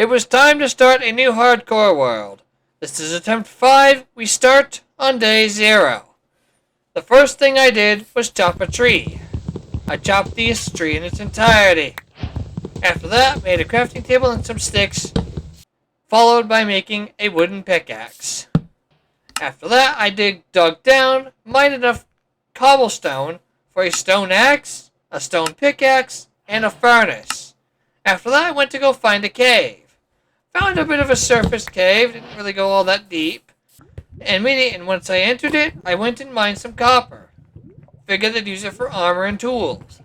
It was time to start a new hardcore world. This is attempt 5. We start on day 0. The first thing I did was chop a tree. I chopped this tree in its entirety. After that, made a crafting table and some sticks, followed by making a wooden pickaxe. After that, I dug down, mined enough cobblestone for a stone axe, a stone pickaxe, and a furnace. After that, I went to go find a cave. Found a bit of a surface cave, didn't really go all that deep. And once I entered it, I went and mined some copper. Figured I'd use it for armor and tools.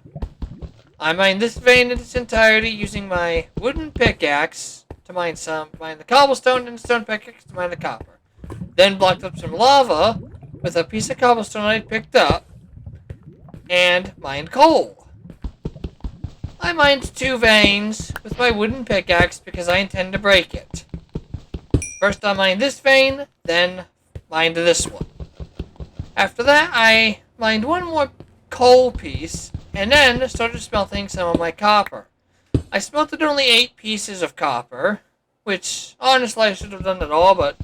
I mined this vein in its entirety using my wooden pickaxe to mine the cobblestone and the stone pickaxe to mine the copper. Then blocked up some lava with a piece of cobblestone I picked up and mined coal. I mined 2 veins with my wooden pickaxe because I intend to break it. First I mined this vein, then mined this one. After that I mined one more coal piece and then started smelting some of my copper. I smelted only 8 pieces of copper, which honestly I should have done it all, but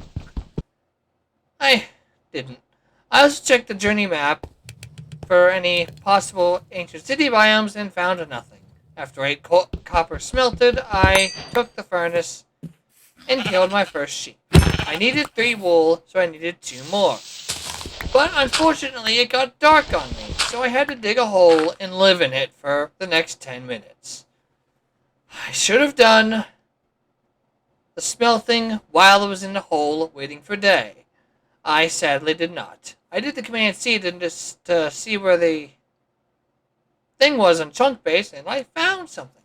I didn't. I also checked the journey map for any possible ancient city biomes and found nothing. After 8 copper smelted, I took the furnace and killed my first sheep. I needed 3 wool, so I needed 2 more. But unfortunately, it got dark on me, so I had to dig a hole and live in it for the next 10 minutes. I should have done the smelting while I was in the hole waiting for day. I sadly did not. I did the Command C to see where the thing was on chunk base, and I found something.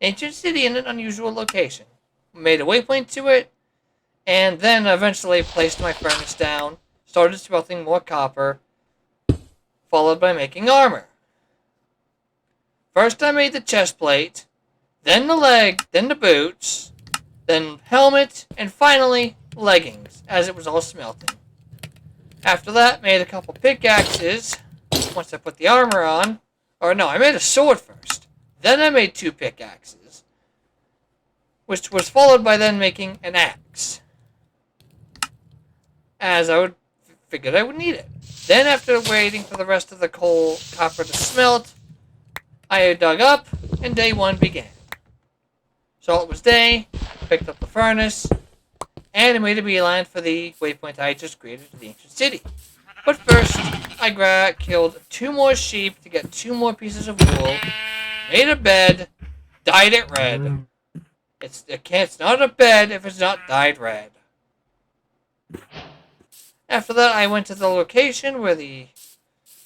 Ancient city in an unusual location. Made a waypoint to it, and then eventually placed my furnace down, started smelting more copper, followed by making armor. First I made the chest plate, then the leg, then the boots, then helmet, and finally leggings, as it was all smelting. After that, made a couple pickaxes, once I put the armor on. Or no, I made a sword first. Then I made 2 pickaxes, which was followed by then making an axe, as I figured I would need it. Then after waiting for the rest of the copper to smelt, I dug up, and day 1 began. So it was day, picked up the furnace, and I made a beeline for the waypoint I just created to the ancient city. But first, I killed 2 more sheep to get 2 more pieces of wool, made a bed, dyed it red. It's not a bed if it's not dyed red. After that, I went to the location where the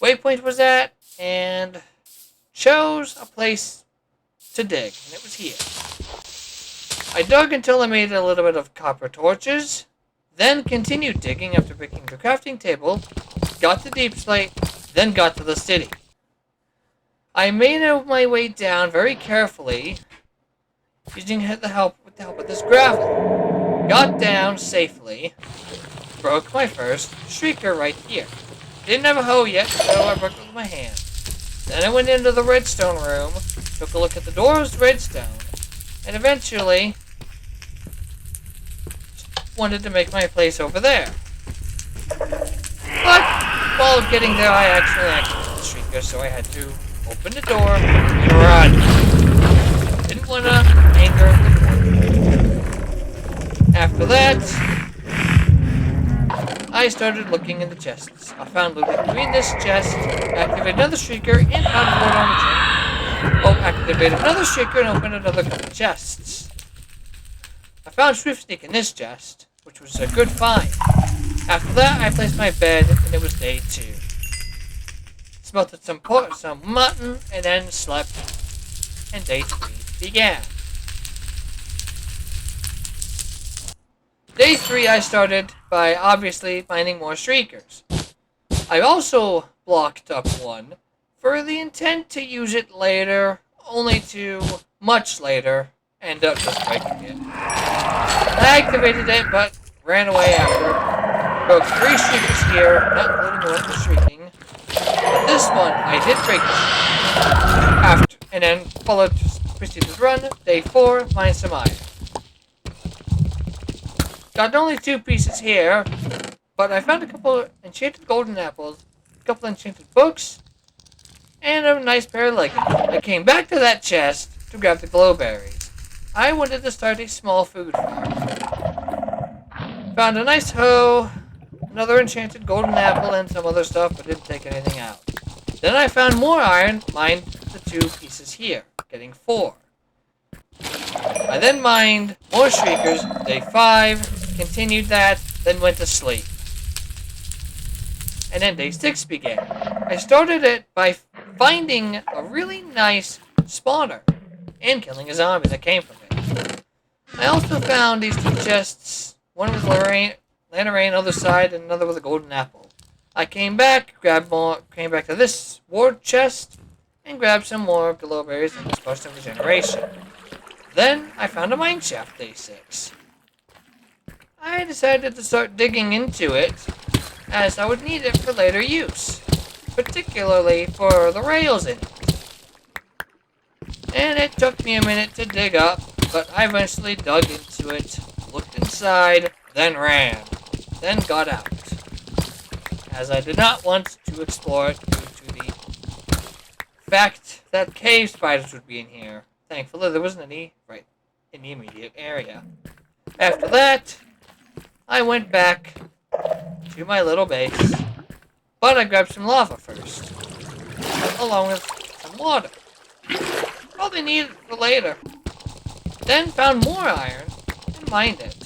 waypoint was at and chose a place to dig, and it was here. I dug until I made a little bit of copper torches, then continued digging after breaking the crafting table, got to deep slate, then got to the city. I made my way down very carefully, using with the help of this gravel. Got down safely, broke my first shrieker right here. Didn't have a hoe yet, so I broke it with my hand. Then I went into the redstone room, took a look at the door's redstone, and eventually wanted to make my place over there. But while getting there, I accidentally activated the shrieker, so I had to open the door and run. Didn't want to anger the boy. After that, I started looking in the chests. I found loot between this chest, activated another shrieker, and found a board on the chest. Oh, activated another shrieker and opened another couple chests. I found Swift Sneak in this chest, which was a good find. After that, I placed my bed, and it was day 2. Smelted some pork, some mutton, and then slept, and day 3 began. Day 3, I started by obviously finding more shriekers. I also blocked up one for the intent to use it later, only to much later end up just breaking it. I activated it, but ran away after. Broke 3 shriekers here, not including the one for shrieking. But this one, I did break after, and then proceeded to run. Day 4, find some iron. got only 2 pieces here, but I found a couple enchanted golden apples, a couple enchanted books, and a nice pair of leggings. I came back to that chest to grab the glowberries. I wanted to start a small food farm. Found a nice hoe, another enchanted golden apple, and some other stuff, but didn't take anything out. Then I found more iron, mined the 2 pieces here, getting 4. I then mined more shriekers, day 5, continued that, then went to sleep. And then day 6 began. I started it by finding a really nice spawner and killing a zombie that came from it. I also found these 2 chests, one with Lanarain, other side, and another with a golden apple. I came back, came back to this ward chest, and grabbed some more glowberries and this potion of regeneration. Then I found a mine shaft, day 6. I decided to start digging into it, as I would need it for later use, particularly for the rails in it. And it took me a minute to dig up, but I eventually dug into it, looked inside, then ran, then got out, as I did not want to explore it due to the fact that cave spiders would be in here. Thankfully, there wasn't any right in the immediate area. After that, I went back to my little base, but I grabbed some lava first, along with some water. Probably need it for later. Then found more iron and mined it.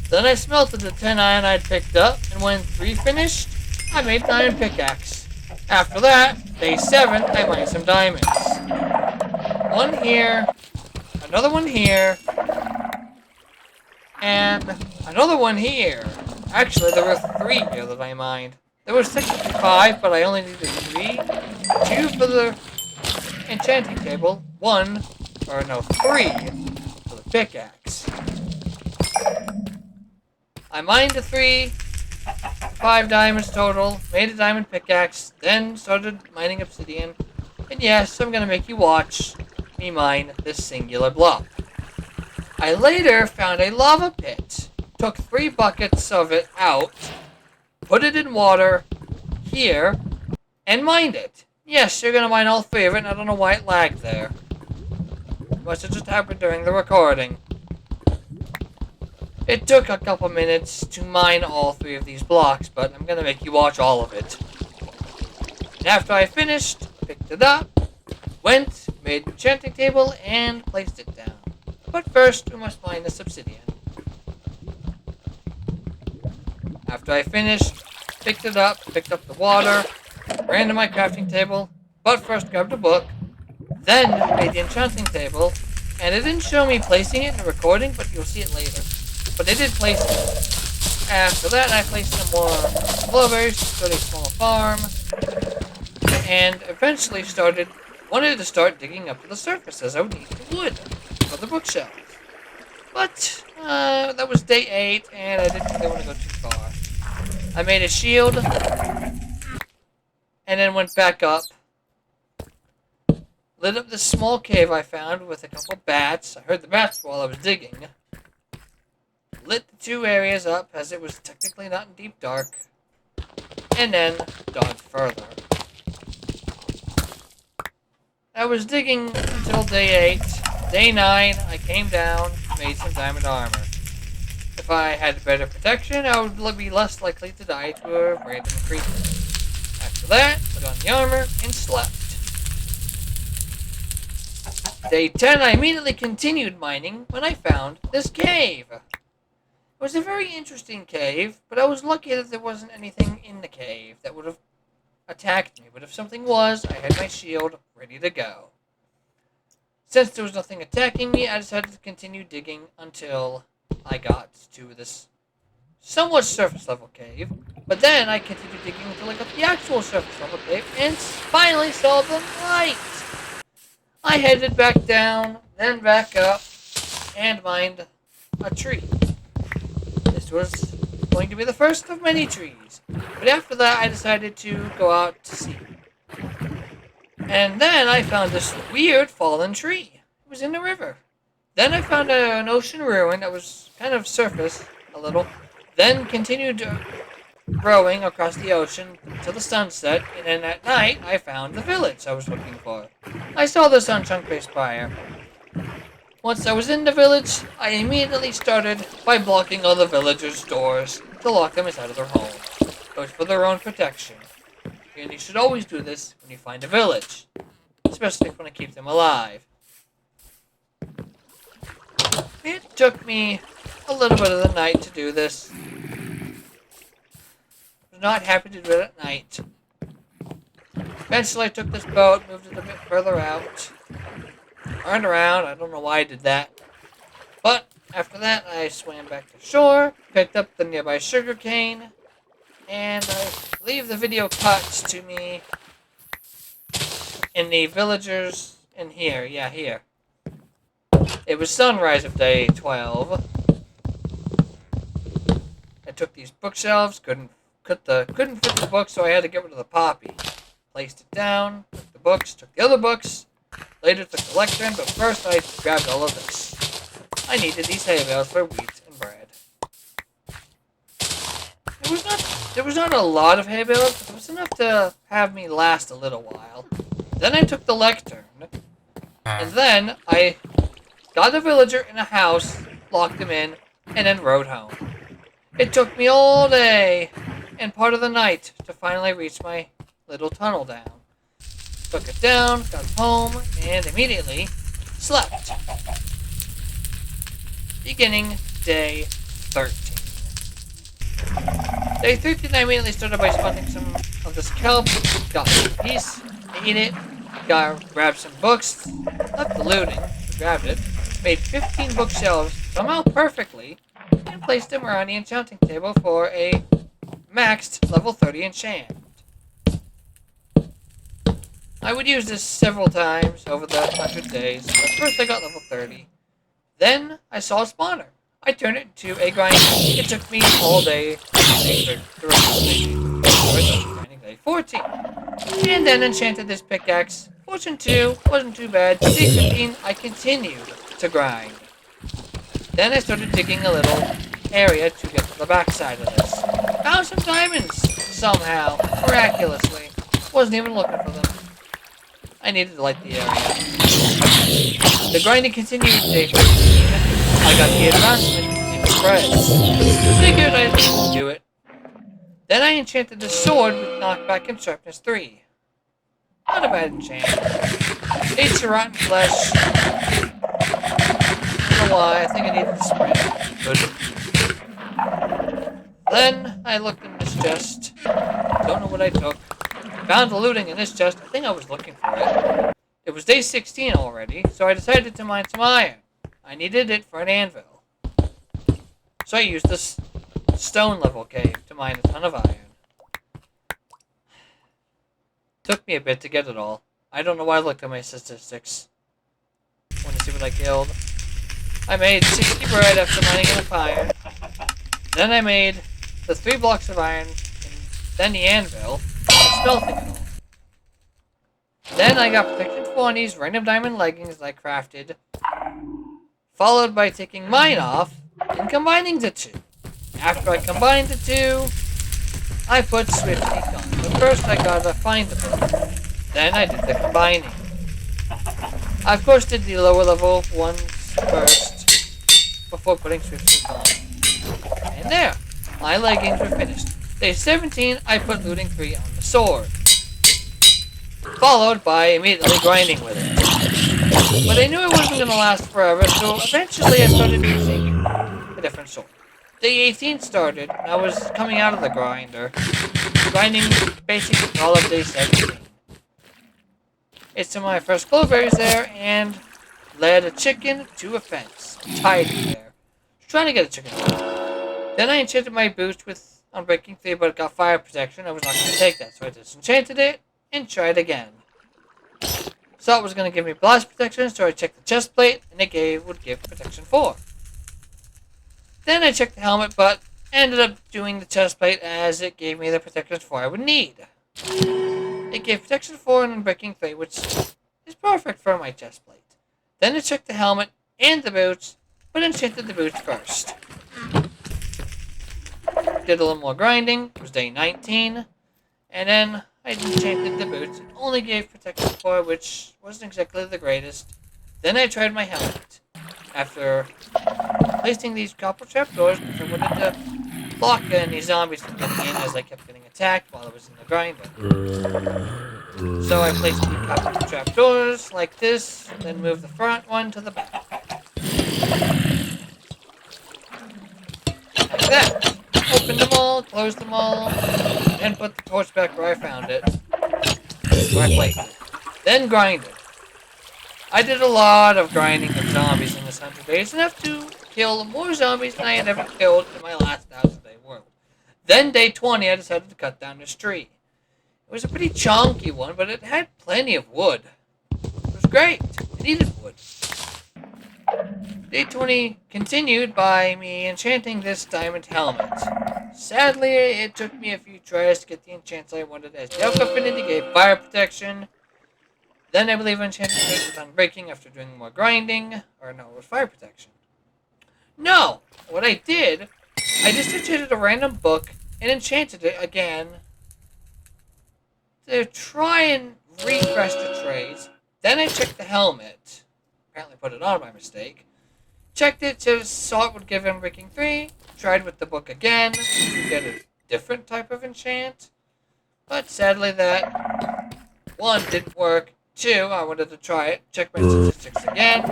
Then I smelted the 10 iron I'd picked up, and when 3 finished, I made an iron pickaxe. After that, day 7, I mined some diamonds. 1 here, another one here, and another one here. Actually, there were 3 here that I mined. There were 65, but I only needed 3. 2 for the enchanting table, 3 for the pickaxe. I mined the 3, 5 diamonds total, made a diamond pickaxe, then started mining obsidian. And yes, I'm gonna make you watch me mine this singular block. I later found a lava pit, took 3 buckets of it out, put it in water here, and mined it. Yes, you're gonna mine all 3 of it, and I don't know why it lagged there. Must have just happened during the recording. It took a couple minutes to mine all 3 of these blocks, but I'm gonna make you watch all of it. And after I finished, picked it up, went, made the enchanting table, and placed it down. But first, we must mine this obsidian. After I finished, picked it up, picked up the water, ran to my crafting table, but first grabbed a book, then made the enchanting table, and it didn't show me placing it in the recording, but you'll see it later. But I did place it. After that, I placed some more glowberries to start a small farm, and eventually wanted to start digging up to the surface, as I would need the wood for the bookshelves. But that was day 8, and I didn't really want to go too far. I made a shield, and then went back up, lit up this small cave I found with a couple bats. I heard the bats while I was digging. Lit the 2 areas up, as it was technically not in deep dark, and then dug further. I was digging until day 8. Day 9, I came down, made some diamond armor. If I had better protection, I would be less likely to die to a random creature. After that, put on the armor and slept. Day 10, I immediately continued mining when I found this cave. It was a very interesting cave, but I was lucky that there wasn't anything in the cave that would have attacked me. But if something was, I had my shield ready to go. Since there was nothing attacking me, I decided to continue digging until I got to this somewhat surface level cave. But then I continued digging until I got the actual surface level cave and finally saw the light. I headed back down, then back up, and mined a tree. This was going to be the first of many trees. But after that, I decided to go out to sea. And then I found this weird fallen tree. It was in the river. Then I found an ocean ruin that was kind of surface a little. Then continued rowing across the ocean till the sunset, and then at night I found the village I was looking for. I saw the sun-chunk-based spire. Once I was in the village, I immediately started by blocking all the villagers' doors to lock them inside of their homes. It was for their own protection. And you should always do this when you find a village, especially if you want to keep them alive. It took me a little bit of the night to do this. I was not happy to do it at night. Eventually I took this boat, moved it a bit further out, turned around. I don't know why I did that. But after that I swam back to shore, picked up the nearby sugarcane, and I believe the video cuts to me in the villagers in here. Yeah, here. It was sunrise of day 12. I took these bookshelves, couldn't fit the books, so I had to get rid of the poppy. Placed it down, took the books, took the other books, later took the lectern, but first I grabbed all of this. I needed these hay bales for wheat and bread. There was not a lot of hay bales, but it was enough to have me last a little while. Then I took the lectern, and then I got a villager in a house, locked him in, and then rode home. It took me all day and part of the night to finally reach my little tunnel down. Took it down, got home, and immediately slept. Beginning day 13. Day 13, I immediately started by spotting some of this kelp, got a piece, ate it, grabbed some books, left the looting, grabbed it, made 15 bookshelves somehow perfectly, and placed them around the enchanting table for a maxed level 30 enchant. I would use this several times over the 100 days, but first I got level 30. Then I saw a spawner. I turned it into a grind. It took me all day to day 14. And then enchanted this pickaxe. Fortune 2 wasn't too bad. Day 15, I continued to grind. Then I started digging a little area to get to the backside of this. Found some diamonds, somehow, miraculously. Wasn't even looking for them. I needed to light the area. The grinding continued day 15. I got the advancement in spreads. Figured I'd do it. Then I enchanted the sword with knockback and sharpness 3. Not a bad enchant. Ate some rotten flesh. I don't know why, I think I needed to spread. Good. Then I looked in this chest. Don't know what I took. Found the looting in this chest. I think I was looking for it. It was day 16 already, so I decided to mine some iron. I needed it for an anvil. So I used this stone level cave to mine a ton of iron. Took me a bit to get it all. I don't know why I looked at my statistics. Want to see what I killed. I made 60 bread after mining enough iron. Then I made the 3 blocks of iron, and then the anvil, smelting it all. Then I got protection 4 on these random diamond leggings that I crafted, followed by taking mine off and combining the 2. After I combined the 2, I put Swift Sneak on. But first I gotta find the book. Then I did the combining. I of course did the lower level ones first, before putting Swift Sneak on. And there, my leggings were finished. Day 17, I put looting 3 on the sword, followed by immediately grinding with it. But I knew it wasn't going to last forever, so eventually I started using a different sword. Day 18 started, and I was coming out of the grinder, grinding basically all of day 17. It's to my first cloverberries there, and led a chicken to a fence. Tied it there. Trying to get a chicken. Then I enchanted my boost with Unbreaking 3, but it got fire protection. I was not going to take that, so I disenchanted it and tried again. Thought it was going to give me blast protection, so I checked the chest plate, and it would give protection 4. Then I checked the helmet, but ended up doing the chest plate as it gave me the protection 4 I would need. It gave protection 4 and Unbreaking 3, which is perfect for my chest plate. Then I checked the helmet and the boots, but enchanted the boots first. Did a little more grinding. It was day 19. And then I enchanted the boots. It only gave protection 4, which wasn't exactly the greatest. Then I tried my helmet. After placing these copper trapdoors, because I wanted to block any zombies from getting in as I kept getting attacked while I was in the grinder. So I placed the copper trapdoors like this, then moved the front one to the back. Like that. Opened them all, closed them all, and put the torch back where I found it. Where I placed it. Then grinded. I did a lot of grinding of zombies in this 100 days, enough to kill more zombies than I had ever killed in my last 1,000-day world. Then day 20, I decided to cut down this tree. It was a pretty chunky one, but it had plenty of wood. It was great. It needed wood. Day 20 continued by me enchanting this diamond helmet. Sadly, it took me a few tries to get the enchants I wanted, as the Alpha Affinity gave fire protection. Then I believe enchanted boots was unbreaking after doing more grinding. Or no, it was fire protection. No! What I did, I just enchanted a random book and enchanted it again to try and refresh the trays. Then I checked the helmet. Apparently put it on by mistake. Checked it, saw it would give Unbreaking 3. Tried with the book again to get a different type of enchant. But sadly that 1 didn't work. 2, I wanted to try it. Checked my statistics again.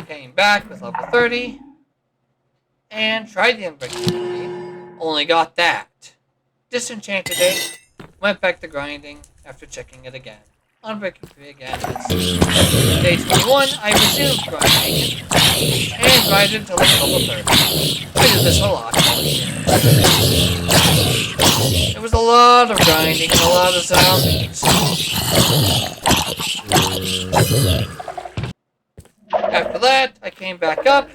Came back with level 30. And tried the Unbreaking 3. Only got that. Disenchanted it. Went back to grinding after checking it again. Unbreaking 3 again. Day 21, I resumed grinding. And grinded until level 30. I did this a lot. It was a lot of grinding and a lot of zombies. After that, I came back up.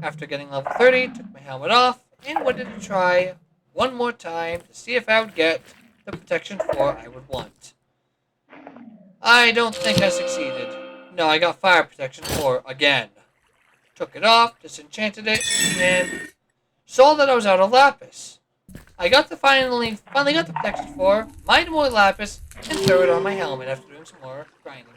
After getting level 30, took my helmet off, and wanted to try one more time to see if I would get the protection 4 I would want. I don't think I succeeded. No, I got fire protection 4 again. Took it off, disenchanted it, and saw that I was out of lapis. I got the finally got the protection 4, mined more lapis, and threw it on my helmet after doing some more grinding.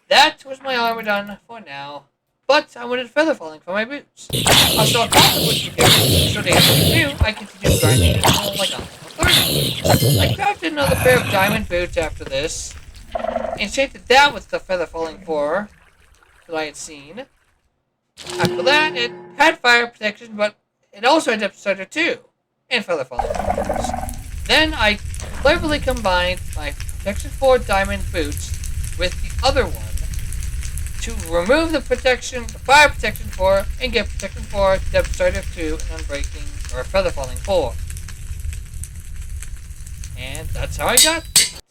That was my armor done for now. But I wanted feather falling for my boots. Also, a copper would be good, so to get I continued grinding until I got level 30. I crafted another pair of diamond boots after this. Enchanted that with the feather falling 4 that I had seen. After that, it had fire protection, but it also had depth starter 2 and feather falling 4. Then I cleverly combined my protection 4 diamond boots with the other one to remove the fire protection 4, and get protection 4, depth starter 2, and unbreaking, or feather falling 4. And that's how I got it.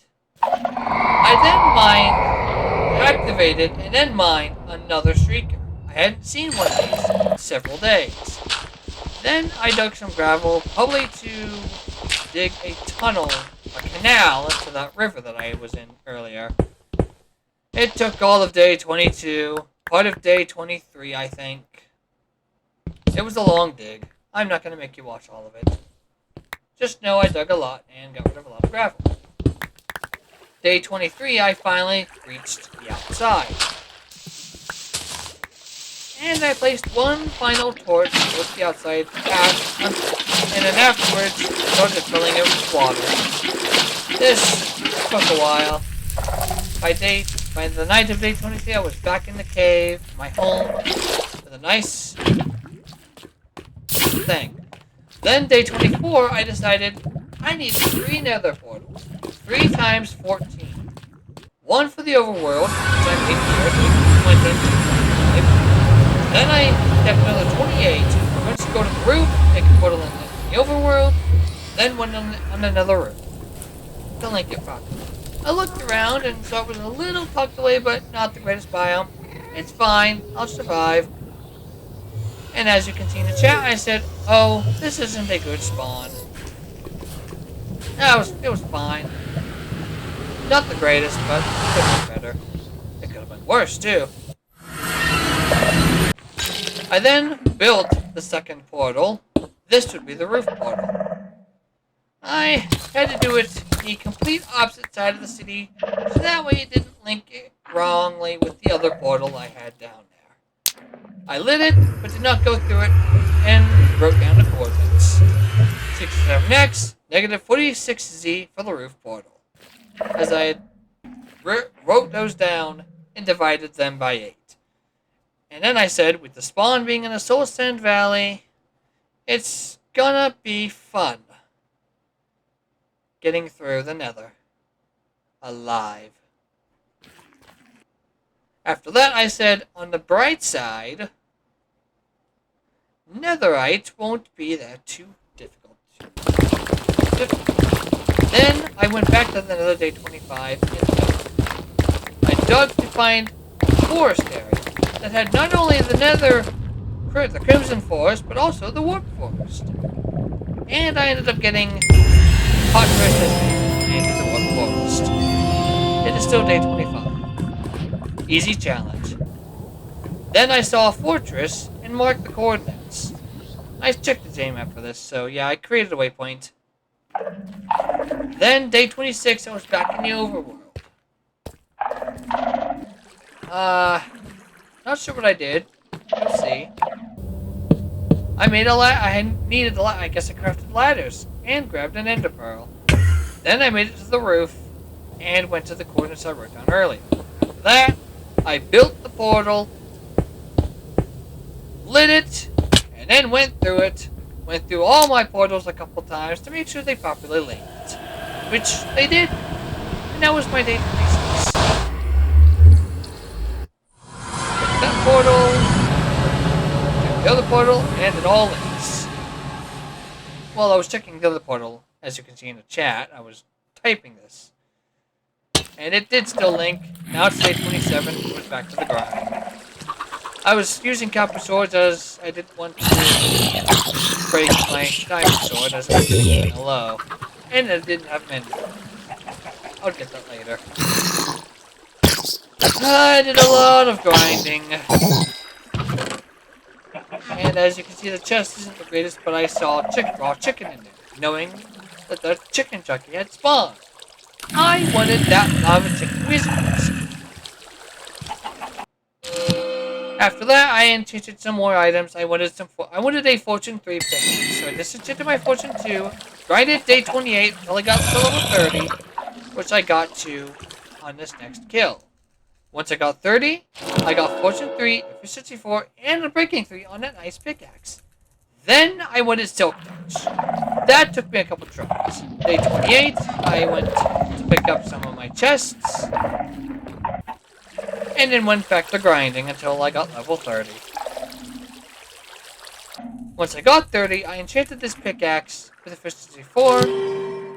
I then activated, and then mined another streaker. I hadn't seen one of these in several days. Then I dug some gravel, probably to dig a tunnel, a canal, into that river that I was in earlier. It took all of day 22, part of day 23, I think. It was a long dig. I'm not going to make you watch all of it. Just know I dug a lot and got rid of a lot of gravel. Day 23, I finally reached the outside. And I placed one final torch towards the outside path, and then afterwards started filling it with water. This took a while. By the night of day 23, I was back in the cave, my home, with a nice thing. Then day 24, I decided I need 3 nether portals. 3 times 14. 1 for the overworld, which I made here, so went into 5. Then I kept another 28, which to go to the roof, make a portal in the overworld, then one on another roof. Don't like it properly. I looked around and saw it was a little tucked away, but not the greatest biome. It's fine, I'll survive. And as you can see in the chat, I said, oh, this isn't a good spawn. It was fine. Not the greatest, but it could have been better. It could have went worse, too. I then built the second portal. This would be the roof portal. I had to do it the complete opposite side of the city, so that way it didn't link it wrongly with the other portal I had down there. I lit it, but did not go through it, and wrote down the coordinates. 67x, negative 46z for the roof portal. As I wrote those down and divided them by 8. And then I said, with the spawn being in the Soul Sand Valley, it's gonna be fun getting through the Nether alive. After that, I said, on the bright side, Netherite won't be that too difficult. Then I went back to the Nether day 25 and dug. I dug to find a forest area that had not only the Crimson Forest, but also the Warp Forest. And I ended up getting hot resistance into the Warp Forest. It is still day 25. Easy challenge. Then I saw a fortress and marked the coordinates. I checked the J-map for this, so yeah, I created a waypoint. Then, day 26, I was back in the overworld. Not sure what I did. We'll see. I made I guess I crafted ladders, and grabbed an ender pearl. Then I made it to the roof, and went to the coordinates I wrote down earlier. After that, I built the portal, lit it, and then went through it. Went through all my portals a couple times to make sure they properly linked. Which they did. And that was my day 26. That portal, checked the other portal, and it all links. While I was checking the other portal, as you can see in the chat, I was typing this. And it did still link. Now it's day 27, it was back to the grind. I was using copper swords as I didn't want to break my diamond sword as I was doing low. And I didn't have many. I'll get that later. I did a lot of grinding. And as you can see, the chest isn't the greatest, but I saw raw chicken in there, knowing that the chicken jockey had spawned. I wanted that lava chicken wizards. After that, I enchanted some more items. I wanted a Fortune 3 pin, so I disenchanted my Fortune 2, grinded day 28 until I got to level 30, which I got to on this next kill. Once I got 30, I got Fortune 3, Efficiency 4, and a Breaking 3 on that nice pickaxe. Then I wanted Silk Touch. That took me a couple tries. Day 28, I went to pick up some of my chests, and then went back to grinding until I got level 30. Once I got 30, I enchanted this pickaxe with Efficiency 4,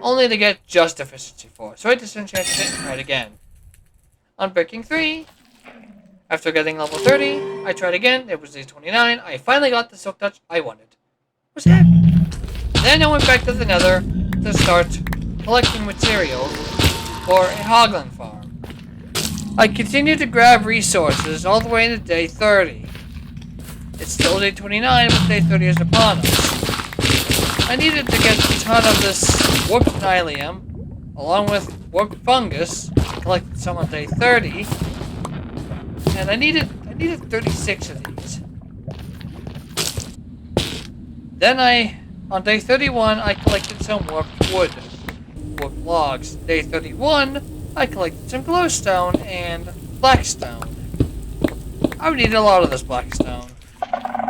only to get just Efficiency 4, so I disenchanted it and tried again. On Breaking 3, after getting level 30, I tried again. It was day 29. I finally got the Silk Touch I wanted. I was happy. Then I went back to the Nether to start collecting materials for a Hoglin farm. I continued to grab resources all the way to day 30. It's still day 29, but day 30 is upon us. I needed to get a ton of this warped nylium, along with warped fungus. Collected some on day 30, and I needed 36 of these. Then on day 31, I collected some warped wood, warped logs. Day 31, I collected some glowstone and blackstone. I would need a lot of this blackstone.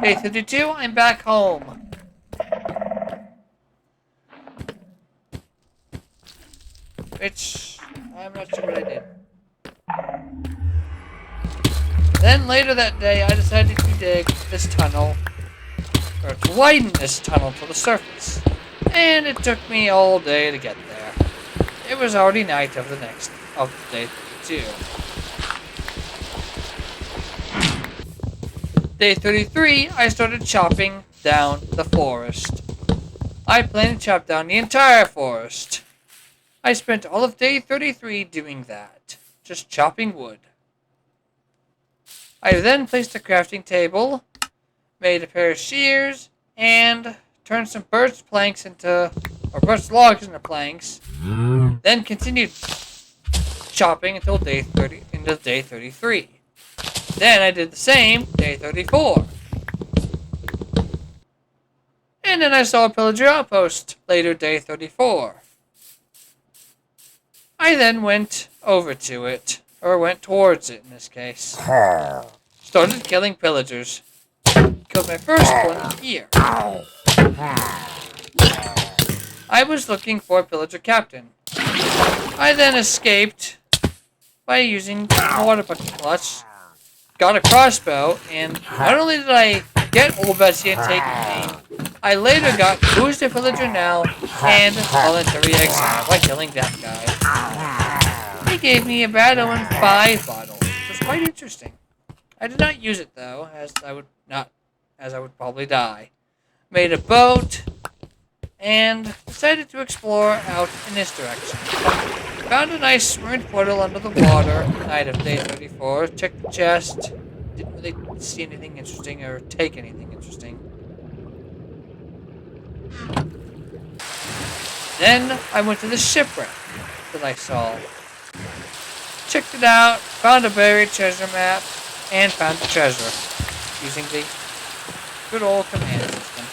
Day 32, I'm back home. Which, I'm not sure what I did. Then later that day, I decided to dig this tunnel, or to widen this tunnel to the surface. And it took me all day to get there. It was already night of day 32. Day 33, I started chopping down the forest. I plan to chop down the entire forest. I spent all of day 33 doing that, just chopping wood. I then placed a crafting table, made a pair of shears, and turned some birch planks into, or birch logs into planks. Then continued chopping until into day 33. Then I did the same day 34. And then I saw a pillager outpost later day 34. I then went over to it, or went towards it in this case. Started killing pillagers. Killed my first one here. I was looking for a pillager captain. I then escaped by using a water bucket clutch. Got a crossbow, and not only did I get Old Betsy and take aim, I later got Who's the Villager Now and voluntary exile by killing that guy. He gave me a bad omen 5 bottle, which was quite interesting. I did not use it though, as I would probably die. Made a boat, and decided to explore out in this direction. Found a nice smooth portal under the water, night of day 34, checked the chest, didn't really see anything interesting or take anything interesting. Then I went to the shipwreck that I saw. Checked it out, found a buried treasure map, and found the treasure using the good old command system.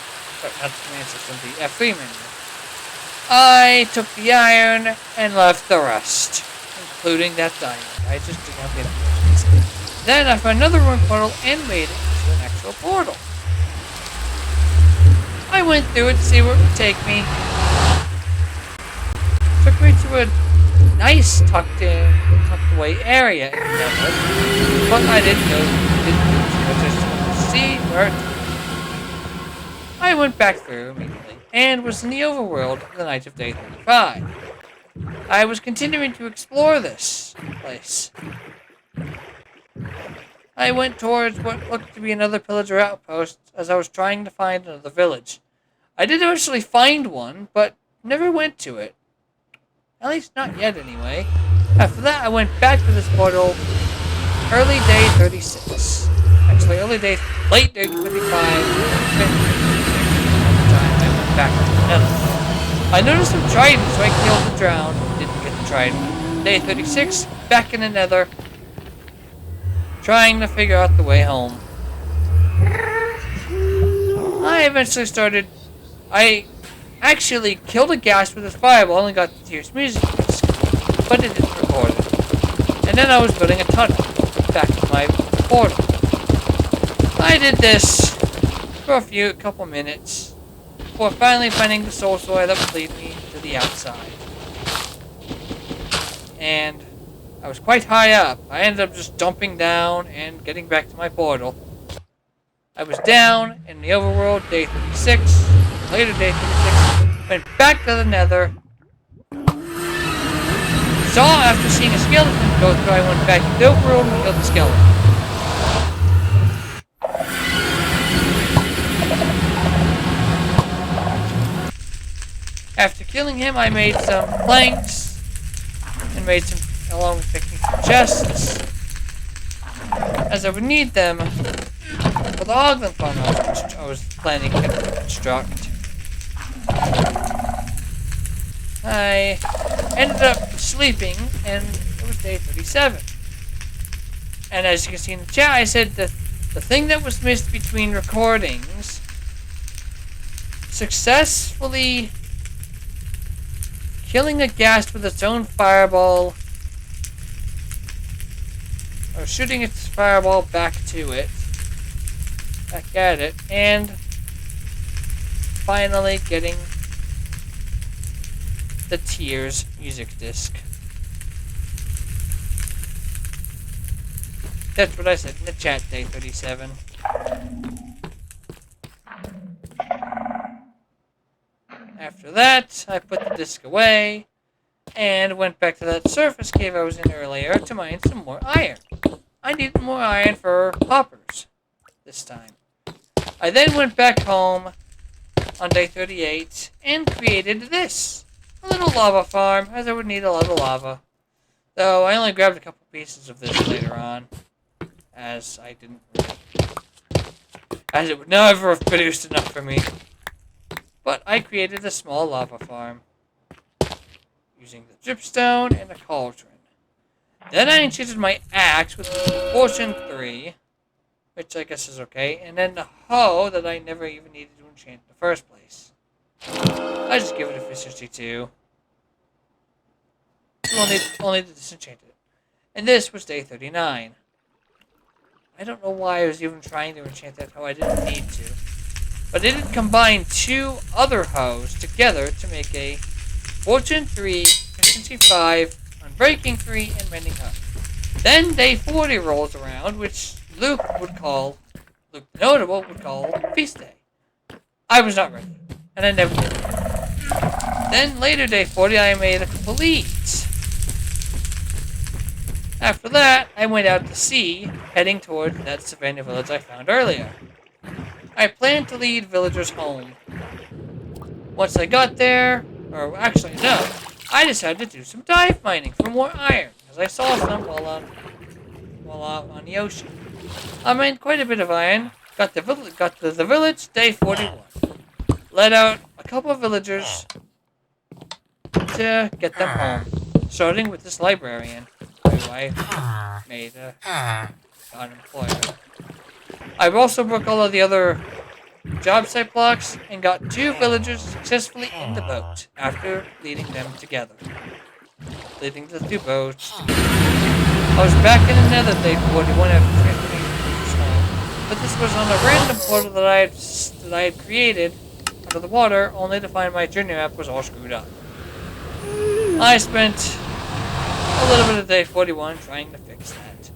Sorry, not the command system, the F3 menu. I took the iron and left the rest, including that diamond. I just did not get it. Then I found another ruined portal and made it into an actual portal. I went through it to see where it would take me. Took me to a nice tucked away area in the desert, but I didn't know I just wanted to see where it took me. I went back through immediately and was in the overworld the night of day 35. I was continuing to explore this place. I went towards what looked to be another pillager outpost as I was trying to find another village. I did eventually find one, but never went to it. At least not yet, anyway. After that, I went back to this portal early day 36. Actually, late day 25. Back to the nether. I noticed some tridents, so I killed the drown. Didn't get the trident. Day 36, back in the nether. Trying to figure out the way home. I actually killed a ghast with this fireball, only got the Tears music disc, but it didn't record it. And then I was building a tunnel back to my portal. I did this for a couple minutes, before finally finding the soul soil that would lead me to the outside. And I was quite high up. I ended up just jumping down and getting back to my portal. I was down in the overworld, day 36, later day 36, went back to the nether. Saw after seeing a skeleton go through, I went back to the overworld and killed the skeleton. After killing him, I made some planks, and made some, along with picking some chests, as I would need them for the Hoglin farm I was planning to construct. I ended up sleeping, and it was day 37. And as you can see in the chat, I said that the thing that was missed between recordings, successfully killing a ghast with its own fireball, or shooting its fireball back at it, and finally getting the Tears music disc. That's what I said in the chat, day 37. After that, I put the disc away, and went back to that surface cave I was in earlier to mine some more iron. I needed more iron for hoppers this time. I then went back home on day 38 and created this. A little lava farm, as I would need a lot of lava. Though I only grabbed a couple pieces of this later on, as as it would never have produced enough for me. But I created a small lava farm using the dripstone and a cauldron. Then I enchanted my axe with Fortune 3, which I guess is okay, and then the hoe that I never even needed to enchant in the first place. I just give it efficiency 2. Only to disenchant it. And this was day 39. I don't know why I was even trying to enchant that hoe. I didn't need to. But I did combine 2 other hoes together to make a Fortune 3, Efficiency 5, Unbreaking 3, and Mending hoe. Then day 40 rolls around, which Luke the Notable would call Feast Day. I was not ready, and I never did. Then later day 40, I made a couple leads. After that, I went out to sea, heading toward that Savannah village I found earlier. I planned to lead villagers home. Once I got there, or actually no, I decided to do some dive mining for more iron, as I saw some while out on the ocean. I mined quite a bit of iron, got to the village, day 41. Let out a couple of villagers to get them home, starting with this librarian, who I made an employer. I've also broke all of the other job site blocks and got 2 villagers successfully in the boat after leading them together. Leading the 2 boats. I was back in another day 41 after 15 years home, but this was on a random portal that I had created under the water, only to find my journey map was all screwed up. I spent a little bit of day 41 trying to fix that.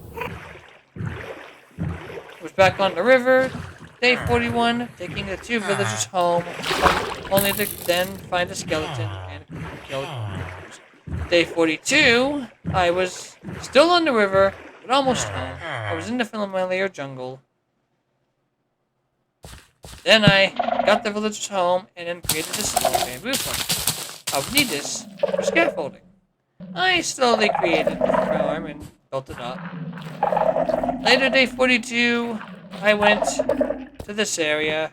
I was back on the river, day 41, taking the 2 villagers home, only to then find a skeleton and kill it. Day 42, I was still on the river, but almost home. I was in the familiar jungle. Then I got the villagers home and then created this small bamboo farm. I would need this for scaffolding. I slowly created the farm and built it up. Later, day 42, I went to this area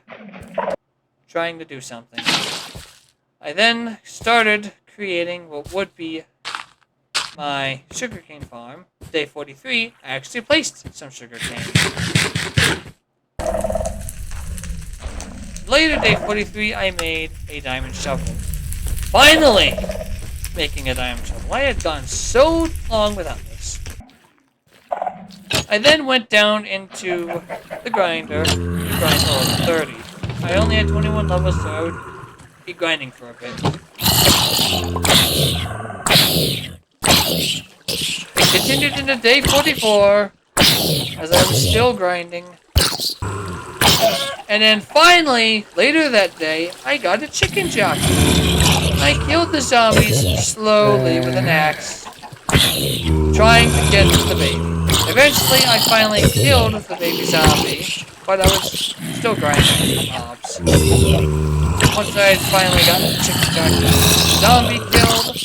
trying to do something. I then started creating what would be my sugarcane farm. Day 43, I actually placed some sugarcane. Later, day 43, I made a diamond shovel. Finally! Making a diamond shovel. I had gone so long without this. I then went down into the grinder to grind level 30. I only had 21 levels, so I would be grinding for a bit. It continued into day 44, as I was still grinding. And then finally, later that day, I got a chicken jockey. I killed the zombies slowly with an axe, trying to get to the baby. Eventually, I finally killed the baby zombie, but I was still grinding with mobs. Once I had finally gotten the chicken jockey zombie killed,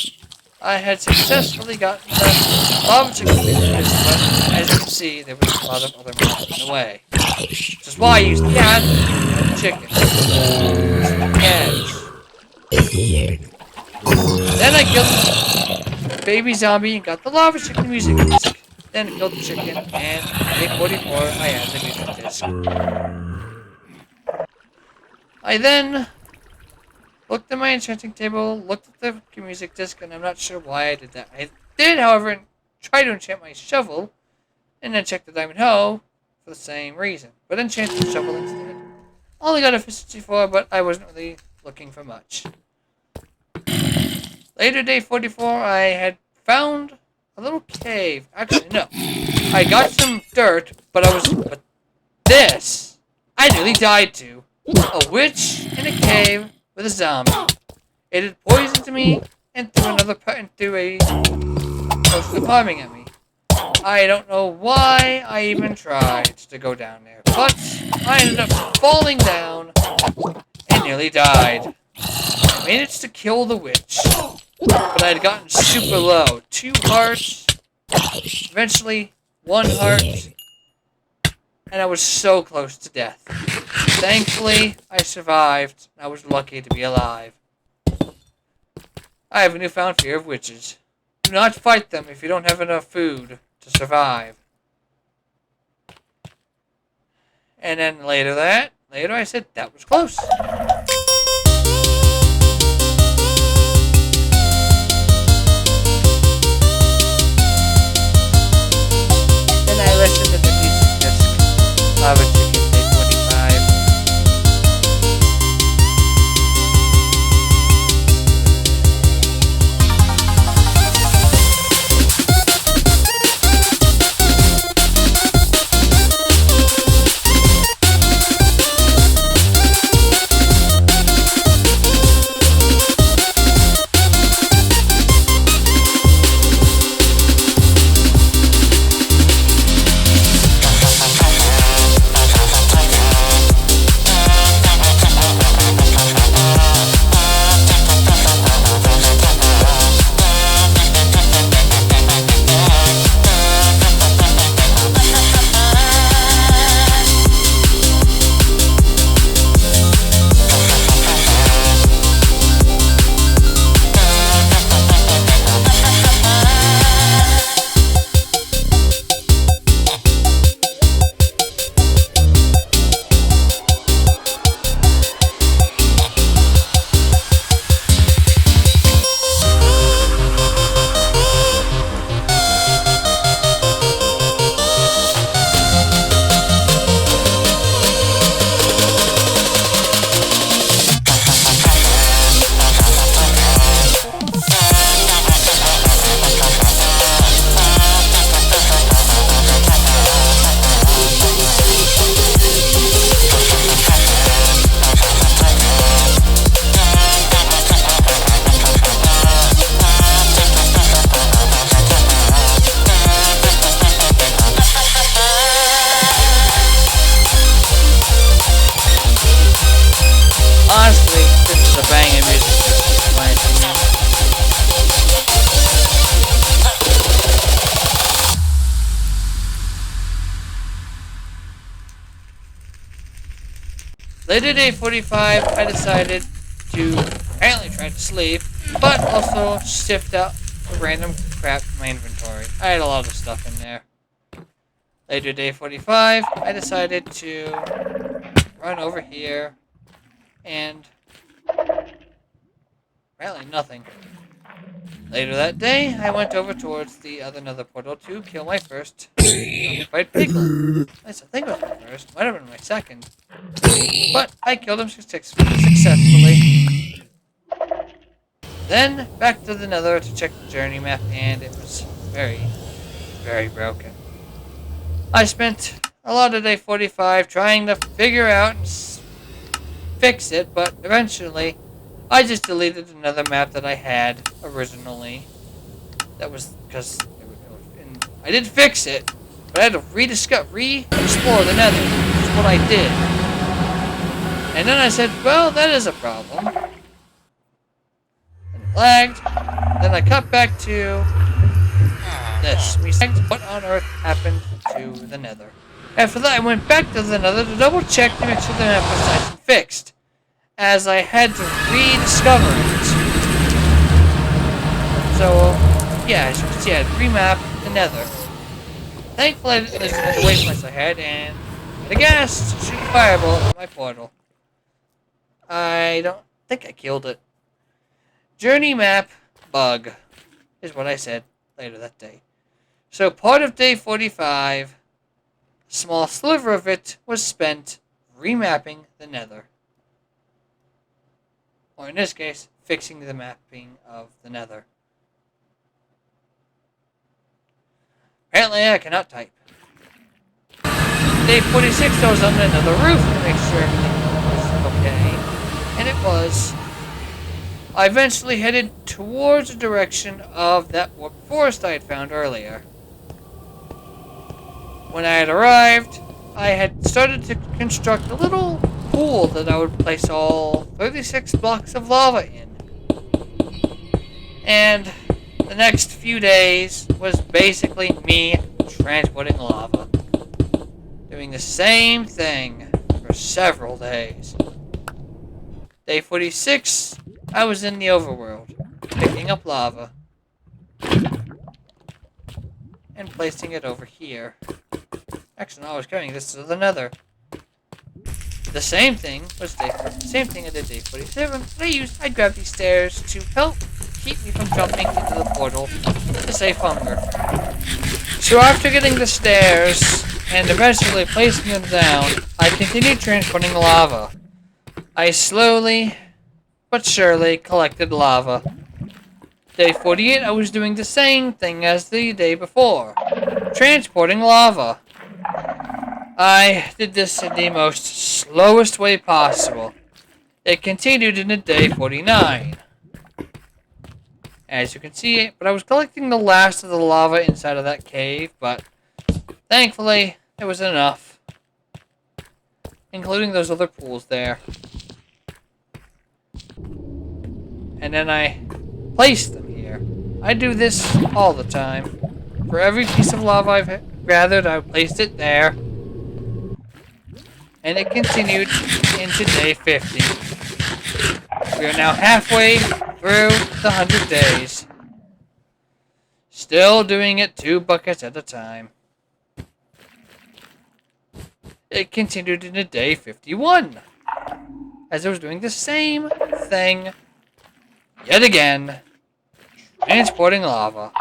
I had successfully gotten the lava chicken finished, but as you can see, there was a lot of other mobs in the way. Which is why I used the cat and the chicken. Then I killed the baby zombie and got the lava chicken music disc. Then I killed the chicken, and day 44, I had the music disc. I then looked at my enchanting table, looked at the music disc, and I'm not sure why I did that. I did, however, try to enchant my shovel, and then check the diamond hoe for the same reason, but enchanted the shovel instead. Only got efficiency 4, but I wasn't really looking for much. Later, day 44, I had found a little cave. Actually, no. I got some dirt, but this, I nearly died to. A witch in a cave with a zombie. It had poisoned me and threw a potion of farming at me. I don't know why I even tried to go down there, but I ended up falling down and nearly died. I managed to kill the witch, but I had gotten super low. 2 hearts, eventually 1 heart, and I was so close to death. Thankfully, I survived. I was lucky to be alive. I have a newfound fear of witches. Do not fight them if you don't have enough food to survive. And then later I said that was close. Then I listened to the music disc. Lava Chicken Day 25. Honestly, this is a banging music disc, in my opinion. Later day 45, I decided to apparently try to sleep, but also sift out the random crap from my inventory. I had a lot of stuff in there. Later day 45, I decided to run over here and apparently nothing. Later that day, I went over towards the other nether portal to kill my first fight piglet. I think it was my first, might have been my second. But I killed him successfully. Then back to the nether to check the journey map, and it was very, very broken. I spent a lot of day 45 trying to figure out and fix it, but eventually I just deleted another map that I had originally. That was because I did fix it, but I had to re-explore the nether, which is what I did. And then I said, well, that is a problem. And it lagged. Then I cut back to this. We said, what on earth happened to the nether? After that, I went back to the nether to double check to make sure the map was nice and fixed, as I had to rediscover it. So, yeah, as you can see, I had to remap the nether. Thankfully, I didn't lose the way much I had, and I guess shoot a fireball at my portal. I don't think I killed it. Journey map bug is what I said later that day. So part of day 45, a small sliver of it was spent remapping the nether. Or in this case, fixing the mapping of the nether. Apparently I cannot type. Day 46, I was on another roof to make sure everything was okay. And it was. I eventually headed towards the direction of that warped forest I had found earlier. When I had arrived, I had started to construct a little pool that I would place all 36 blocks of lava in. And the next few days was basically me transporting lava. Doing doing the same thing for several days. Day 46, I was in the overworld, picking up lava and placing it over here. Actually, no, I was carrying this to the nether. The same thing I did day 47. I grabbed these stairs to help keep me from jumping into the portal to save hunger. So after getting the stairs and eventually placing them down, I continued transporting lava. I slowly but surely collected lava. Day 48, I was doing the same thing as the day before, transporting lava. I did this in the most slowest way possible. It continued into day 49. As you can see, but I was collecting the last of the lava inside of that cave, but thankfully, it was enough. Including those other pools there. And then I placed them here. I do this all the time. For every piece of lava I've gathered, I placed it there. And it continued into day 50. We are now halfway through the 100 days. Still doing it 2 buckets at a time. It continued into day 51. As I was doing the same thing yet again. Transporting lava.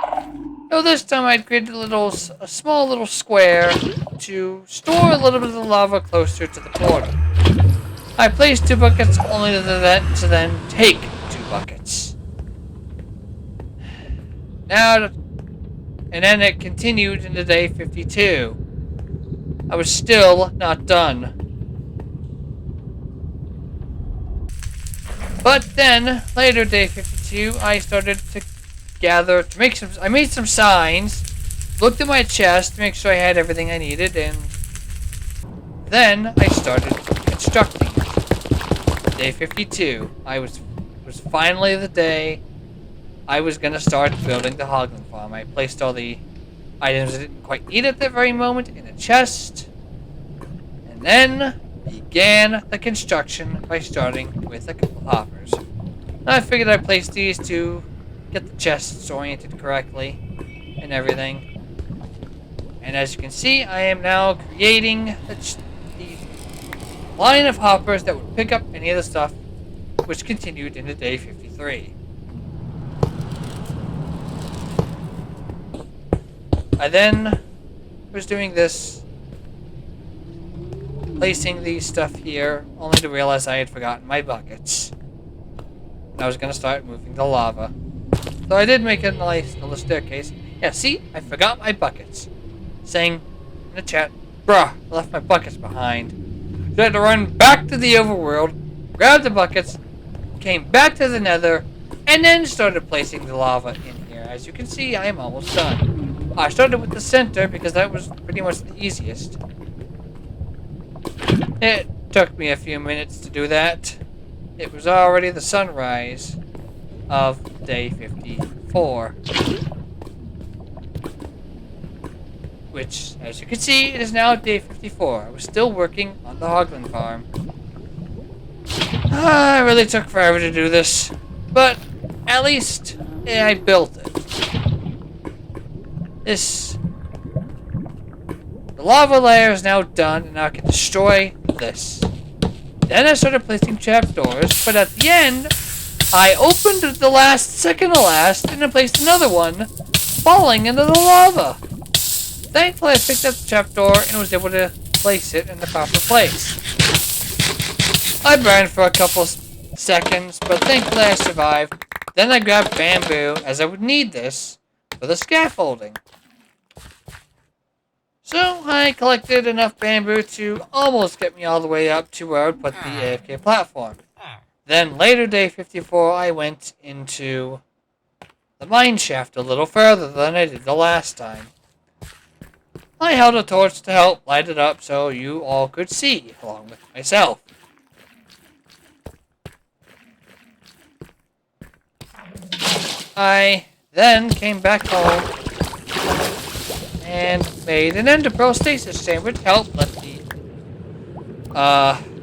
So this time I'd created a small little square to store a little bit of the lava closer to the portal. I placed 2 buckets only to then take 2 buckets. And then it continued into day 52. I was still not done. But then, later day 52, I started to I made some signs, looked at my chest to make sure I had everything I needed, and then I started constructing it. Day 52, was finally the day I was going to start building the Hoglin farm. I placed all the items I didn't quite need at that very moment in a chest, and then began the construction by starting with a couple hoppers. I figured I'd place these to get the chests oriented correctly and everything. And as you can see, I am now creating the line of hoppers that would pick up any of the stuff, which continued into day 53. I then was doing this, placing these stuff here, only to realize I had forgotten my buckets. And I was going to start moving the lava. So I did make a nice little staircase. Yeah, see? I forgot my buckets. Saying in the chat, bruh, I left my buckets behind. So I had to run back to the overworld, grab the buckets, came back to the nether, and then started placing the lava in here. As you can see, I am almost done. I started with the center because that was pretty much the easiest. It took me a few minutes to do that. It was already the sunrise of day 54. Which, as you can see, it is now day 54. I was still working on the Hoglin farm. It really took forever to do this, but at least I built it. The lava layer is now done, and now I can destroy this. Then I started placing trapdoors, but at the end, I opened the second to last, and then placed another one, falling into the lava. Thankfully, I picked up the trapdoor and was able to place it in the proper place. I burned for a couple seconds, but thankfully I survived. Then I grabbed bamboo, as I would need this for the scaffolding. So I collected enough bamboo to almost get me all the way up to where I would put the AFK platform. Then later, day 54, I went into the mine shaft a little further than I did the last time. I held a torch to help light it up so you all could see, along with myself. I then came back home and made an ender pearl stasis chamber to help let the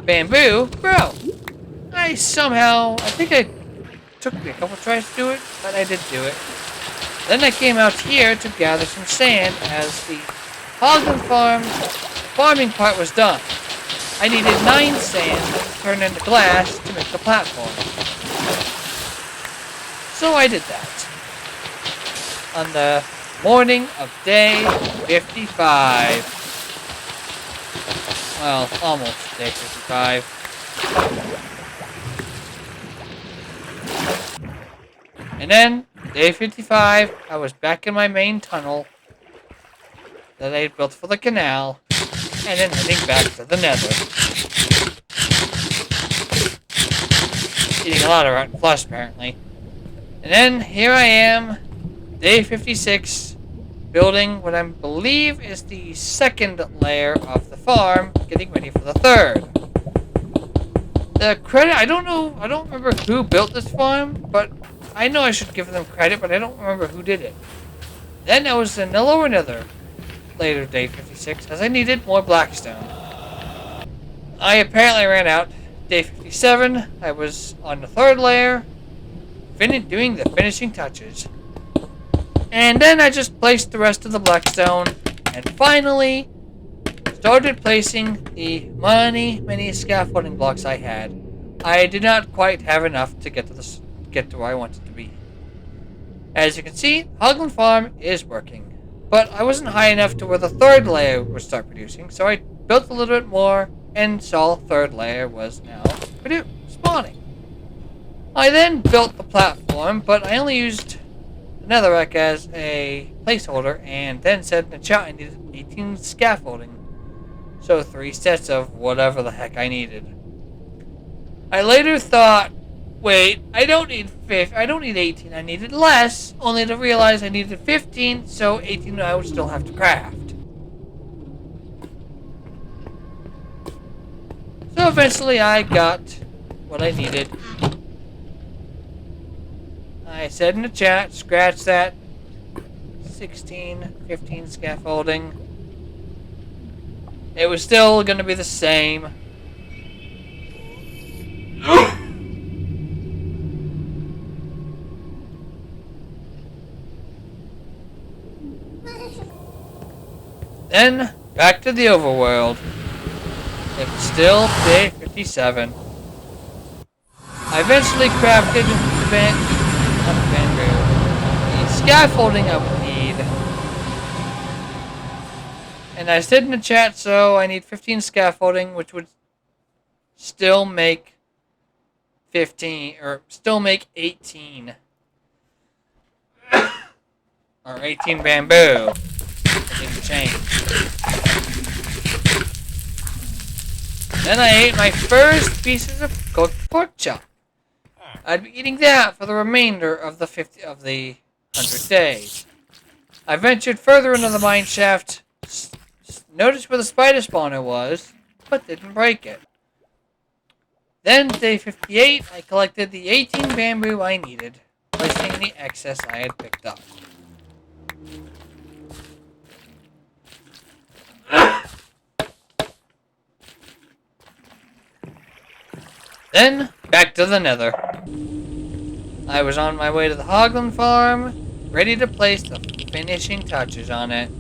bamboo grow. I think it took me a couple tries to do it, but I did do it. Then I came out here to gather some sand as the Hoglin Farm farming part was done. I needed 9 sand to turn into glass to make the platform. So I did that. On the morning of day 55. Well, almost day 55. And then, day 55, I was back in my main tunnel that I had built for the canal, and then heading back to the nether. Eating a lot of rotten flesh, apparently. And then, here I am, day 56, building what I believe is the second layer of the farm, getting ready for the third. The credit, I don't remember who built this farm, but I know I should give them credit, but I don't remember who did it. Then I was in the lower nether, later day 56, as I needed more blackstone. I apparently ran out. Day 57, I was on the third layer, doing the finishing touches. And then I just placed the rest of the blackstone, and finally started placing the many scaffolding blocks I had. I did not quite have enough to get to where I wanted to be. As you can see, Hoglin Farm is working, but I wasn't high enough to where the third layer would start producing, so I built a little bit more and saw third layer was now spawning. I then built the platform, but I only used the netherrack as a placeholder, and then said in the chat I needed 18 scaffolding, so 3 sets of whatever the heck I needed. I later thought, wait, I don't need 18, I needed less, only to realize I needed 15, so 18 I would still have to craft. So eventually I got what I needed. I said in the chat, scratch that 16, 15 scaffolding. It was still going to be the same. Then, back to the overworld. It was still day 57. I eventually crafted the scaffolding I would need. And I said in the chat, so I need 15 scaffolding, which would still make 18. Or 18 bamboo. I didn't change. Then I ate my first pieces of cooked pork chop. I'd be eating that for the remainder of the 100 days. I ventured further into the mine shaft, noticed where the spider spawner was, but didn't break it. Then, day 58, I collected the 18 bamboo I needed, placing the excess I had picked up. Then, back to the nether. I was on my way to the Hoglin Farm, ready to place the finishing touches on it.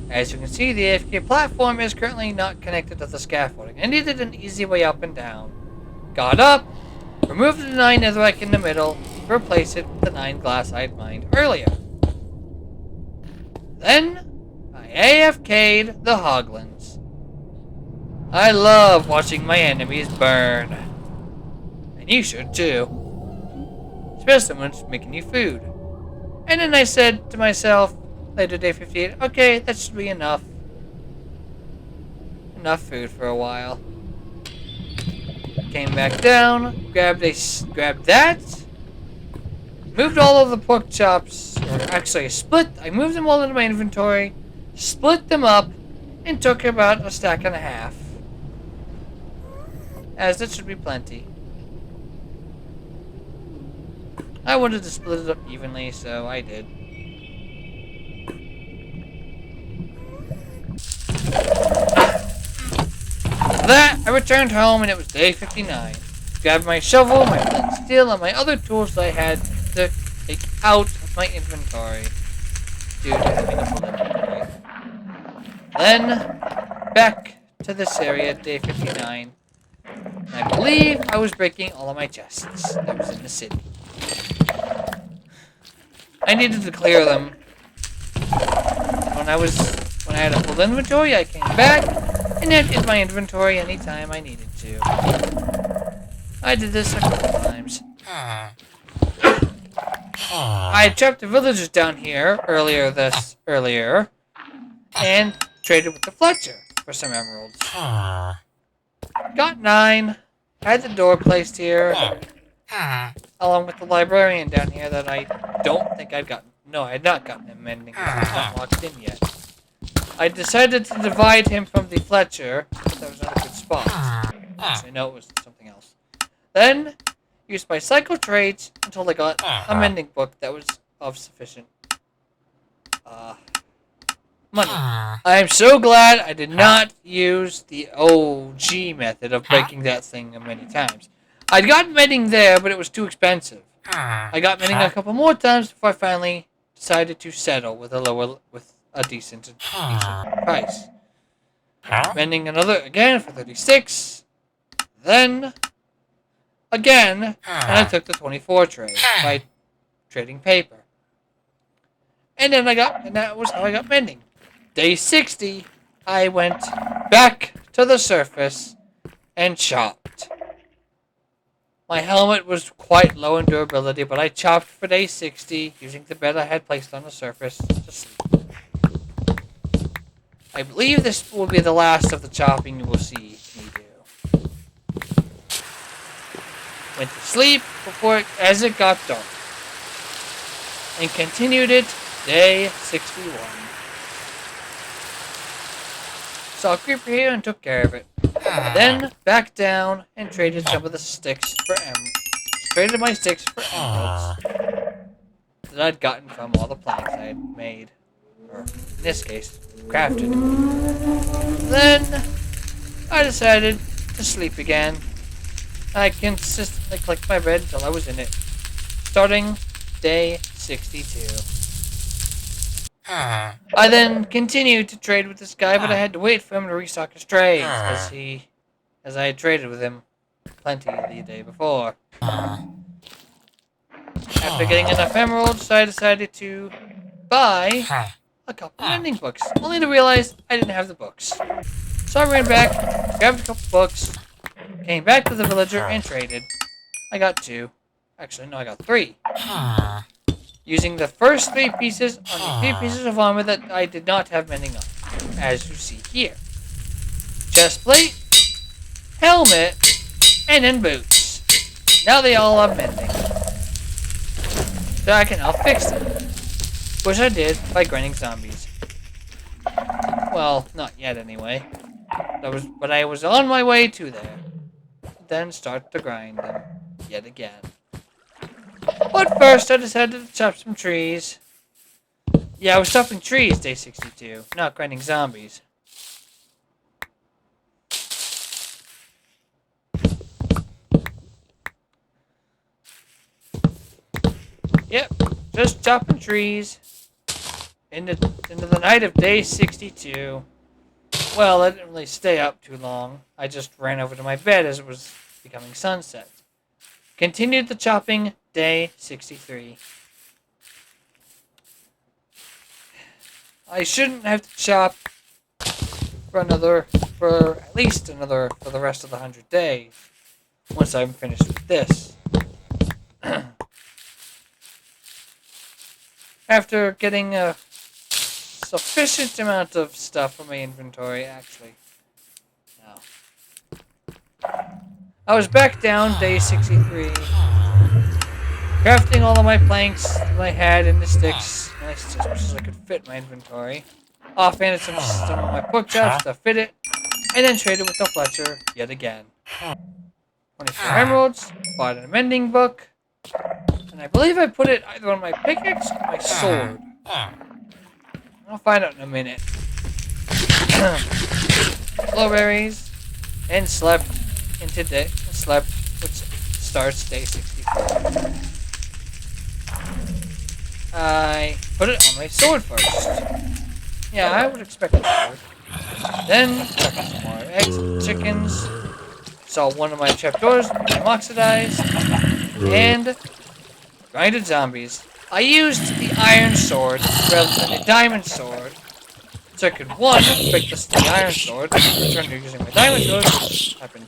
As you can see, the AFK platform is currently not connected to the scaffolding. I needed an easy way up and down. Got up, removed the 9 netherrack in the middle, to replace it with the 9 glass I'd mined earlier. Then, I AFK'd the Hoglins. I love watching my enemies burn. And you should too. Especially when it's making you food. And then I said to myself, later day 58, okay, that should be enough. Enough food for a while. Came back down, grabbed that, moved all of the pork chops, or actually I moved them all into my inventory, split them up, and took about a stack and a half. As that should be plenty. I wanted to split it up evenly, so I did. After that, I returned home and it was day 59. Grabbed my shovel, my flint and steel, and my other tools that I had to take out of my inventory due to having a full inventory. Then, back to this area, day 59. And I believe I was breaking all of my chests that was in the city. I needed to clear them. When I had a full inventory, I came back and emptied my inventory anytime I needed to. I did this a couple times. I trapped the villagers down here earlier and traded with the Fletcher for some emeralds. Got 9. Had the door placed here, along with the librarian down here that I don't think I'd gotten. No, I had not gotten him mending. He was not locked in yet. I decided to divide him from the Fletcher, but that was not a good spot. Actually, no, it was something else. Then, used my cycle trades until I got a mending book that was of sufficient money. I am so glad I did not use the OG method of breaking that thing many times. I'd gotten mending there, but it was too expensive. I got mending a couple more times before I finally decided to settle with a decent price. Mending another again for 36. Then again, and I took the 24 trade by trading paper. And that was how I got mending. Day 60, I went back to the surface and chopped. My helmet was quite low in durability, but I chopped for day 60 using the bed I had placed on the surface to sleep. I believe this will be the last of the chopping you will see me do. Went to sleep as it got dark, and continued it day 61. Saw a creeper here and took care of it. Then back down and traded some of the sticks for traded my sticks for emeralds that I'd gotten from all the planks I had made, or in this case, crafted. Then I decided to sleep again. I consistently clicked my bed until I was in it, starting day 62. I then continued to trade with this guy, but I had to wait for him to restock his trades, as I had traded with him plenty the day before. After getting enough emeralds, I decided to buy a couple mending books, only to realize I didn't have the books. So I ran back, grabbed a couple books, came back to the villager, and traded. I got 2. Actually, no, I got 3. Using the first 3 pieces on the 3 pieces of armor that I did not have mending on, as you see here. Chestplate, helmet, and then boots. Now they all have mending. So I can now fix them. Which I did by grinding zombies. Well, not yet anyway. But I was on my way to there. Then start to grind them yet again. But first, I decided to chop some trees. Yeah, I was chopping trees day 62, not grinding zombies. Yep, just chopping trees into the night of day 62. Well, I didn't really stay up too long. I just ran over to my bed as it was becoming sunset. Continued the chopping day 63. I shouldn't have to chop for at least another for the rest of the 100 days once I'm finished with this. After getting a sufficient amount of stuff from my inventory, actually. No. I was back down day 63. Crafting all of my planks that I had into sticks, as much as I could fit in my inventory. Offhanded some of my pork chops to fit it, and then traded with the Fletcher yet again. 24 emeralds, bought a mending book, and I believe I put it either on my pickaxe or my sword. I'll find out in a minute. Blowberries, and slept which starts day 64. I put it on my sword first. Yeah, I would expect a sword. Then checked some more eggs and chickens. Saw one of my trapdoors become oxidized, and grinded zombies. I used the iron sword rather than the diamond sword. Circuit 1 picked us the iron sword, returned to using my diamond sword, which happened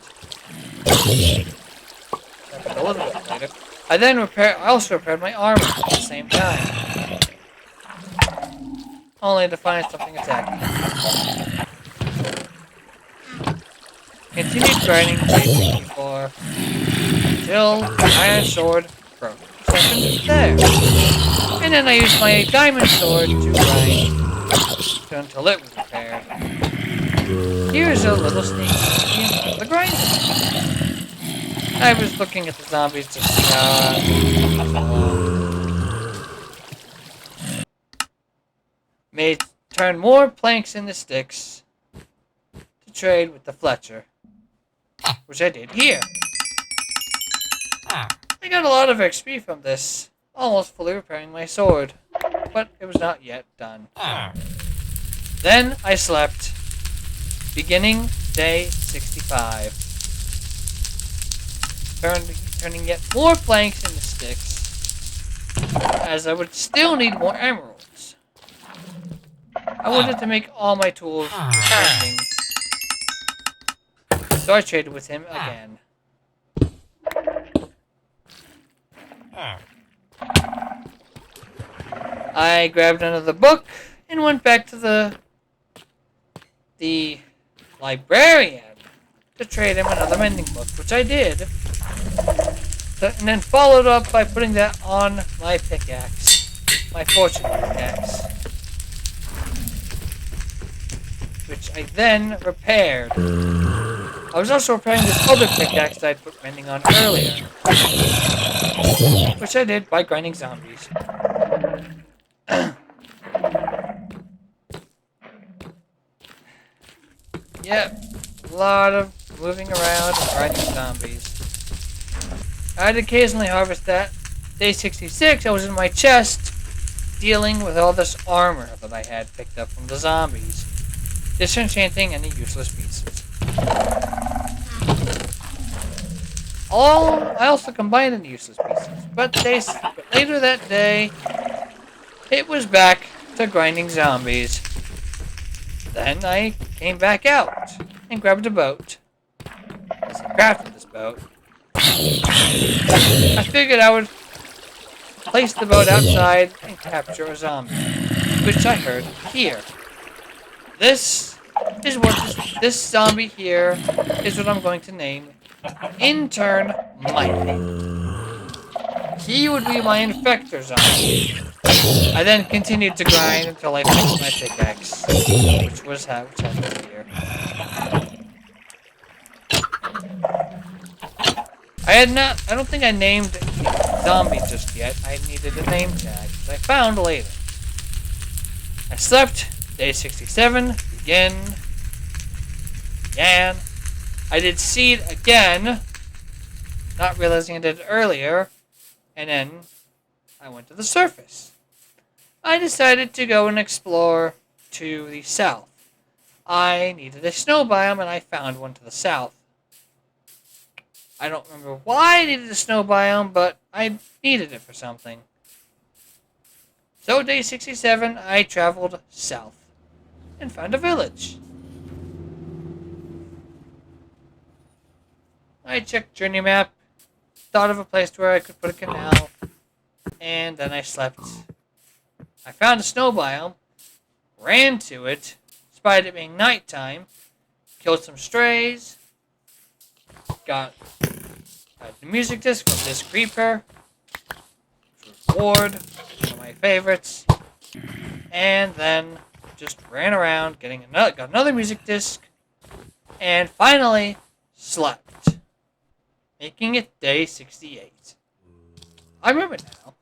a little bit later. I also repaired my armor at the same time, only to find something attacking me. Continued grinding day 64 until the iron sword broke. So there. And then I used my diamond sword to grind until it was repaired. Here's a little sneak peek of the grinding. I was looking at the zombies to see how made turn more planks into sticks to trade with the Fletcher, which I did here. I got a lot of XP from this, almost fully repairing my sword, but it was not yet done. Then I slept, beginning day 65, turning yet more planks into sticks, as I would still need more emeralds. I wanted to make all my tools for crafting, so I traded with him again. I grabbed another book and went back to the librarian to trade him another mending book, which I did. And then followed up by putting that on my pickaxe, my fortune pickaxe, which I then repaired. I was also repairing this other pickaxe that I'd put mending on earlier, which I did by grinding zombies. Yep, a lot of moving around and grinding zombies. I'd occasionally harvest that. Day 66, I was in my chest, dealing with all this armor that I had picked up from the zombies, disenchanting any useless pieces. I also combined any useless pieces, but later that day, it was back to grinding zombies. Then I came back out and grabbed a boat. As I crafted this boat, I figured I would place the boat outside and capture a zombie, which I heard here. This zombie here is what I'm going to name Intern Mike. He would be my infector zombie. I then continued to grind until I fixed my pickaxe, which happened here. I don't think I named the zombie just yet. I needed a name tag, which I found later. I slept, day 67, began. I did seed again, not realizing I did it earlier, and then I went to the surface. I decided to go and explore to the south. I needed a snow biome, and I found one to the south. I don't remember why I needed a snow biome, but I needed it for something. So day 67, I traveled south and found a village. I checked journey map, thought of a place where I could put a canal, and then I slept. I found a snow biome, ran to it, despite it being nighttime, killed some strays, got the music disc from this creeper, which was Ward, one of my favorites, and then just ran around, got another music disc, and finally slept, making it day 68. I remember now.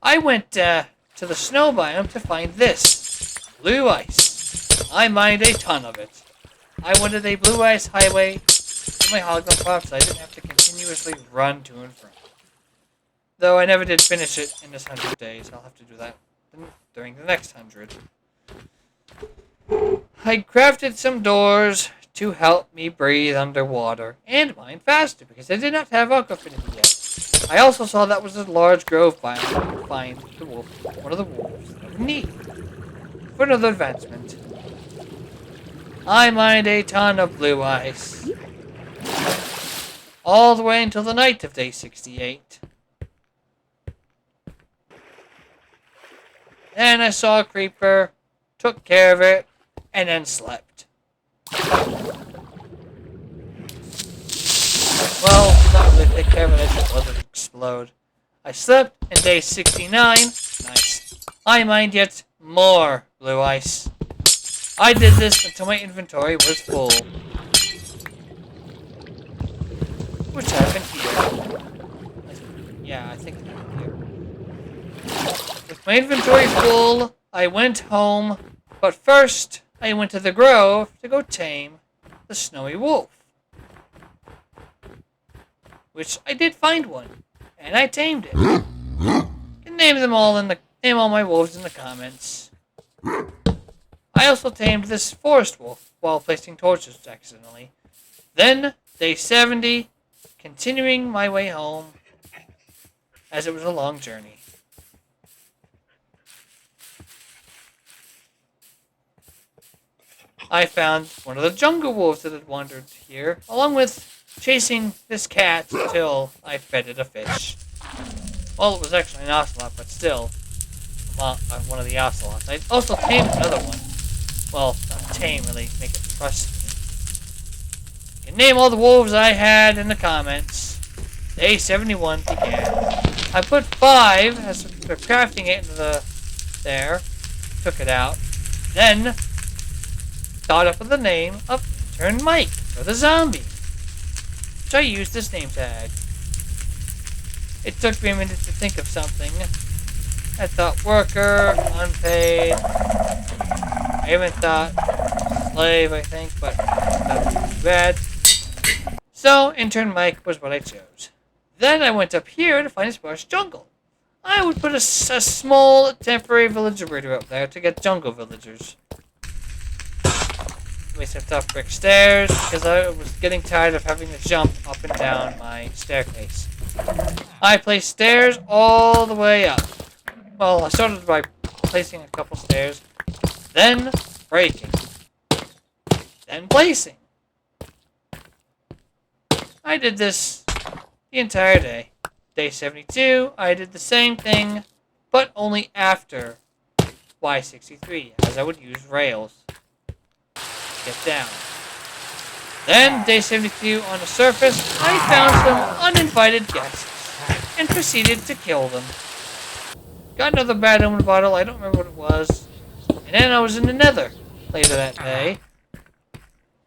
I went to the snow biome to find this blue ice. I mined a ton of it. I wanted a blue ice highway in my hologram pop so I didn't have to continuously run to and from. Though I never did finish it in this 100 days. I'll have to do that during the next 100. I crafted some doors to help me breathe underwater and mine faster because I did not have Aqua Affinity yet. I also saw that was a large grove biome to find the wolf, one of the wolves that I would need for another advancement. I mined a ton of blue ice all the way until the night of day 68. Then I saw a creeper, took care of it, and then slept. Well, not really take care of it, I just let it explode. I slept, and day 69, nice, I mined yet more blue ice. I did this until my inventory was full. Which happened here. Yeah, I think it happened here. With my inventory full, I went home, but first I went to the grove to go tame the snowy wolf. Which I did find one, and I tamed it. You can name all my wolves in the comments. I also tamed this forest wolf while placing torches accidentally. Then, day 70, continuing my way home, as it was a long journey. I found one of the jungle wolves that had wandered here, along with chasing this cat until I fed it a fish. Well, it was actually an ocelot, but still, one of the ocelots. I also tamed another one. Well, not tame, really, make it trust me. You can name all the wolves I had in the comments. Day 71 began. I put 5 as they're crafting it into there. Took it out. Then thought up with the name of Intern Mike for the zombie. So I used this name tag. It took me a minute to think of something. I thought worker, unpaid. I even thought slave, I think, but that was too bad. So, Intern Mike was what I chose. Then I went up here to find a sparse jungle. I would put a small temporary villager breeder up there to get jungle villagers. We set up brick stairs because I was getting tired of having to jump up and down my staircase. I placed stairs all the way up. Well, I started by placing a couple stairs, then breaking, then placing. I did this the entire day. Day 72, I did the same thing, but only after Y63, as I would use rails to get down. Then, day 72, on the surface, I found some uninvited guests and proceeded to kill them. Got another bad omen bottle, I don't remember what it was. And then I was in the nether later that day,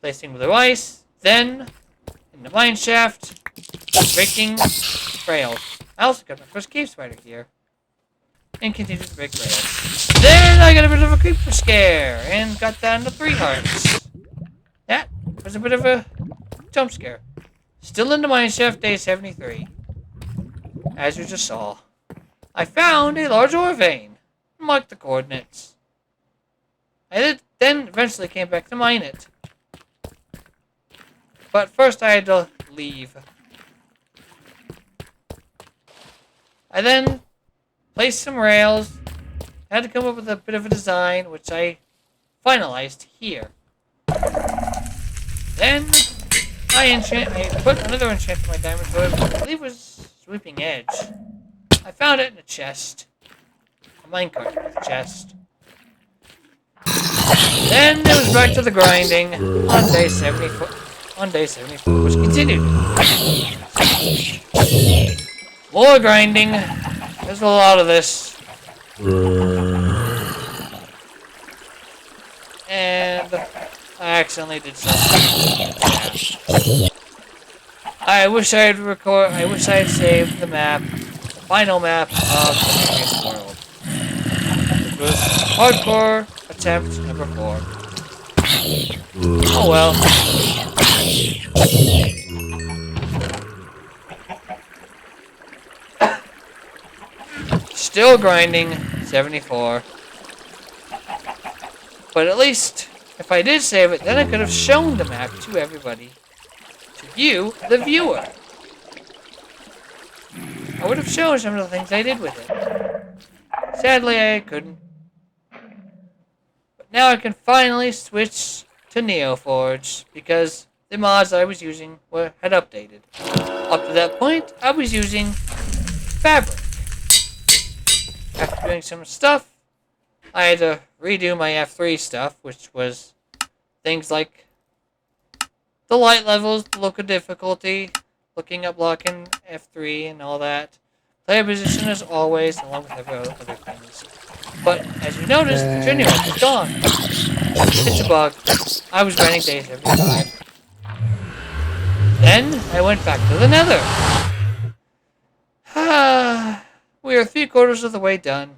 placing blue ice, then in the mine shaft, breaking rails. I also got my first cave spider here, and continued to break rails. Then I got a bit of a creeper scare, and got down to 3 hearts. That was a bit of a jump scare. Still in the mine shaft, day 73. As you just saw. I found a large ore vein. Marked the coordinates. I then eventually came back to mine it. But first I had to leave. I then placed some rails. Had to come up with a bit of a design, which I finalized here. Then I put another enchant in my diamond sword, which I believe was Sweeping Edge. I found it in a chest. A minecart with a chest. Then it was back to the grinding on day 74. On day 74, which continued. More grinding. There's a lot of this. And I accidentally did something. I wish I had saved the map. Final map of the previous world. It was hardcore attempt number 4. Oh well. still grinding 74. But at least, if I did save it, then I could have shown the map to everybody. To you, the viewer. I would have shown some of the things I did with it. Sadly, I couldn't. But now I can finally switch to NeoForge, because the mods I was using had updated. Up to that point, I was using Fabric. After doing some stuff, I had to redo my F3 stuff, which was things like the light levels, the local difficulty, looking up block in F3 and all that. Player position as always, along with every other things. But as you noticed, the journey map is gone. It's a bug. I was grinding day 75. Then I went back to the Nether. We are 3/4 of the way done.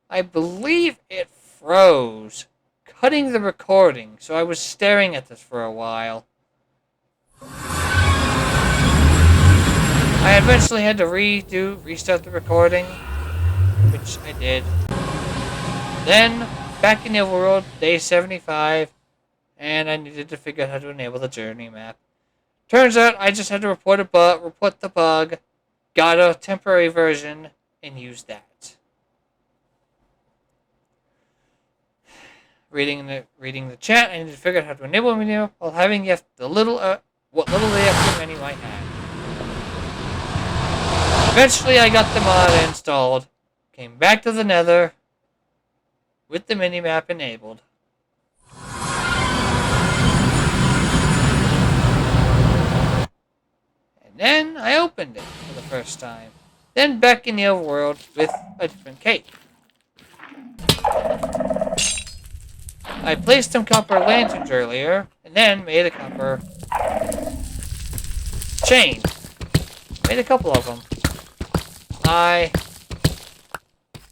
I believe it froze, cutting the recording, so I was staring at this for a while. I eventually had to restart the recording, which I did. Then, back in the overworld, day 75, and I needed to figure out how to enable the journey map. Turns out I just had to report the bug, got a temporary version, and used that. Reading the chat, I needed to figure out how to enable the menu while having what little F3 menu I had. Eventually, I got the mod installed, came back to the Nether with the minimap enabled. And then I opened it for the first time. Then back in the overworld with a different cape. I placed some copper lanterns earlier, and then made a copper chain. Made a couple of them. I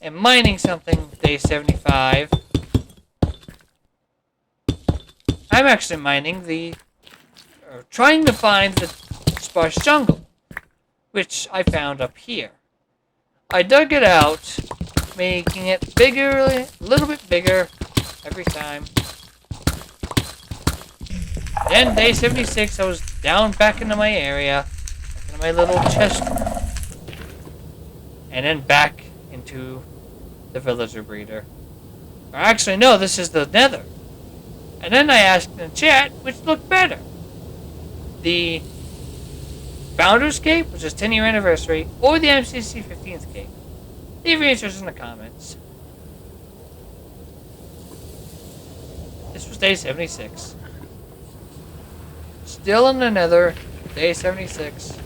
am mining something day 75. I'm actually mining trying to find the sparse jungle, which I found up here. I dug it out, making it bigger, a little bit bigger every time. Then day 76, I was down back into my area, back into my little chest room. And then back into the villager breeder. Or actually, no, this is the Nether. And then I asked in the chat which looked better. The Founders Cape, which is 10-year anniversary, or the MCC 15th Cape. Leave your answers in the comments. This was day 76. Still in the Nether, day 76.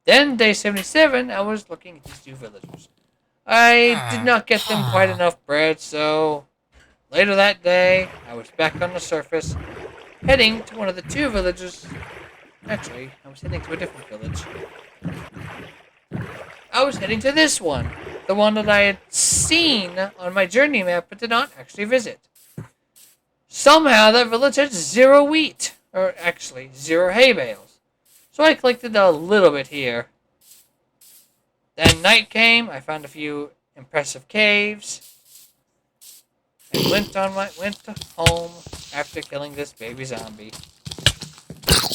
Then, day 77, I was looking at these two villagers. I did not get them quite enough bread, so later that day, I was back on the surface, heading to one of the two villages. Actually, I was heading to a different village. I was heading to this one, the one that I had seen on my journey map, but did not actually visit. Somehow, that village had 0 wheat, or actually, 0 hay bales. So I collected a little bit here. Then night came, I found a few impressive caves, and went home after killing this baby zombie.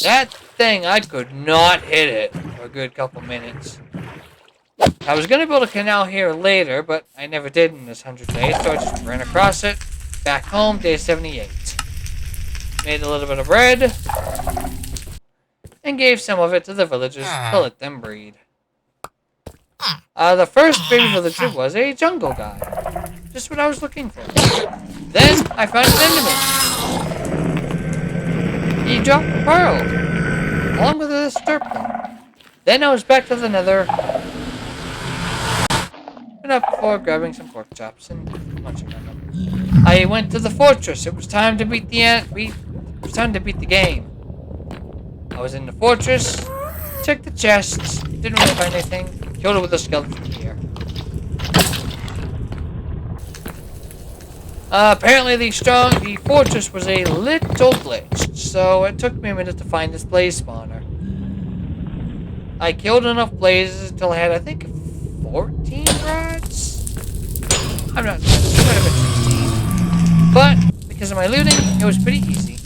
That thing, I could not hit it for a good couple minutes. I was going to build a canal here later, but I never did in this 100 days, so I just ran across it. Back home, day 78. Made a little bit of bread, and gave some of it to the villagers to let them breed. The first baby villager was a jungle guy. Just what I was looking for. Then I found an enemy. He dropped a pearl, along with a stirpling. Then I was back to the Nether. Went up before grabbing some pork chops and munching on them. I went to the fortress. It was time to beat the game. I was in the fortress, checked the chests, didn't really find anything, killed it with a skeleton here. Apparently the fortress was a little glitched, so it took me a minute to find this blaze spawner. I killed enough blazes until I had, I think, 14 rods? I'm not sure. It might have been 16. But, because of my looting, it was pretty easy.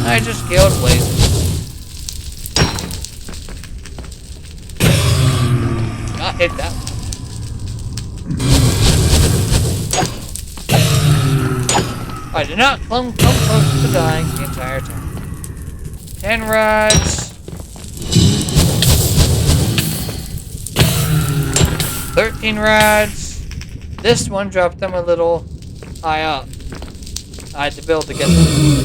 I just killed blazes. I hit that one. I did not come close to dying the entire time. 10 rods. 13 rods. This one dropped them a little high up. I had to build to get them.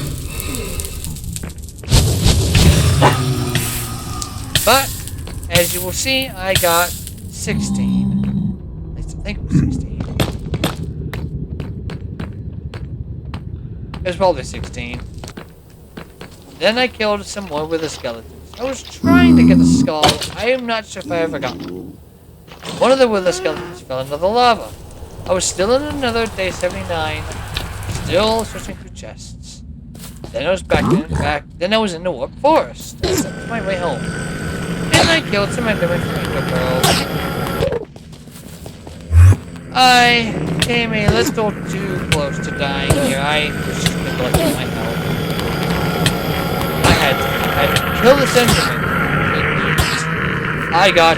But, as you will see, I got 16. At least I think it was 16. It was probably 16. Then I killed some more with the skeletons. I was trying to get a skull. I am not sure if I ever got one. One of the wither skeletons fell into the lava. I was still in another day 79, still searching through chests. Then I was then I was in the warped forest. That was my way home. And I killed some endermen for Ender Pearls. I came a little too close to dying here. I was just neglecting my health. I had to kill this enderman. I got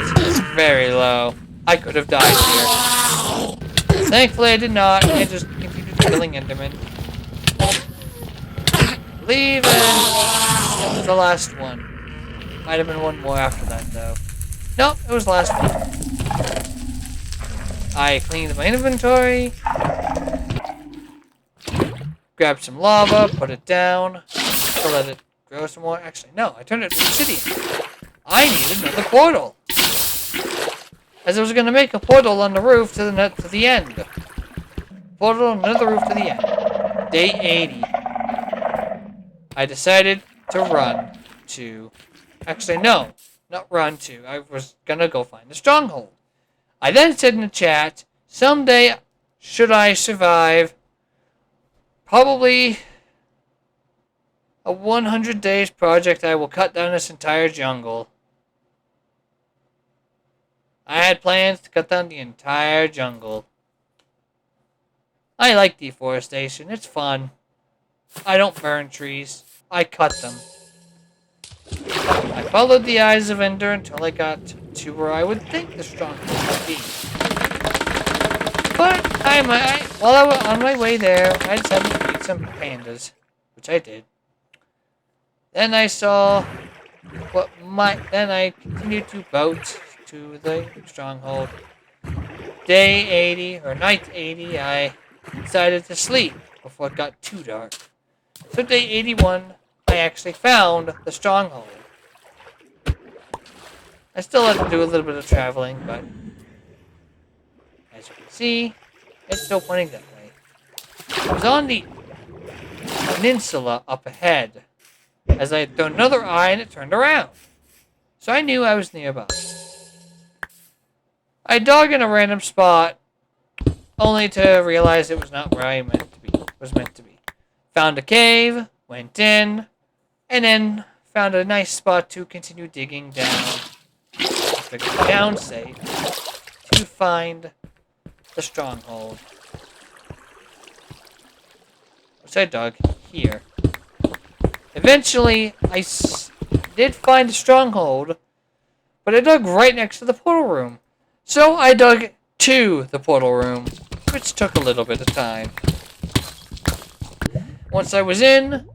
very low. I could have died here. Thankfully, I did not. I just continued killing endermen. Leaving. That was the last one. Might have been one more after that, though. Nope, it was the last one. I cleaned my inventory. Grabbed some lava, put it down, to let it grow some more. Actually, no, I turned it to obsidian. I needed another portal. As I was going to make a portal on the roof to the end. Portal on another roof to the end. Day 80. I decided to run to... Actually, no. Not run to. I was going to go find the stronghold. I then said in the chat, someday, should I survive, probably a 100 days project, I will cut down this entire jungle. I had plans to cut down the entire jungle. I like deforestation. It's fun. I don't burn trees. I cut them. I followed the eyes of Ender until I got to where I would think the stronghold would be. But while I was on my way there, I decided to feed some pandas, which I did. Then I saw then I continued to boat to the stronghold. Day 80, or night 80, I decided to sleep before it got too dark. So day 81, I actually found the stronghold. I still had to do a little bit of traveling, but as you can see, it's still pointing that way. I was on the peninsula up ahead, as I had thrown another eye and it turned around. So I knew I was nearby. I dug in a random spot, only to realize it was not where I was meant to be. Found a cave, went in, and then found a nice spot to continue digging down. To go down safe to find the stronghold. Which I dug here. Eventually, I did find the stronghold, but I dug right next to the portal room. So I dug to the portal room, which took a little bit of time. Once I was in,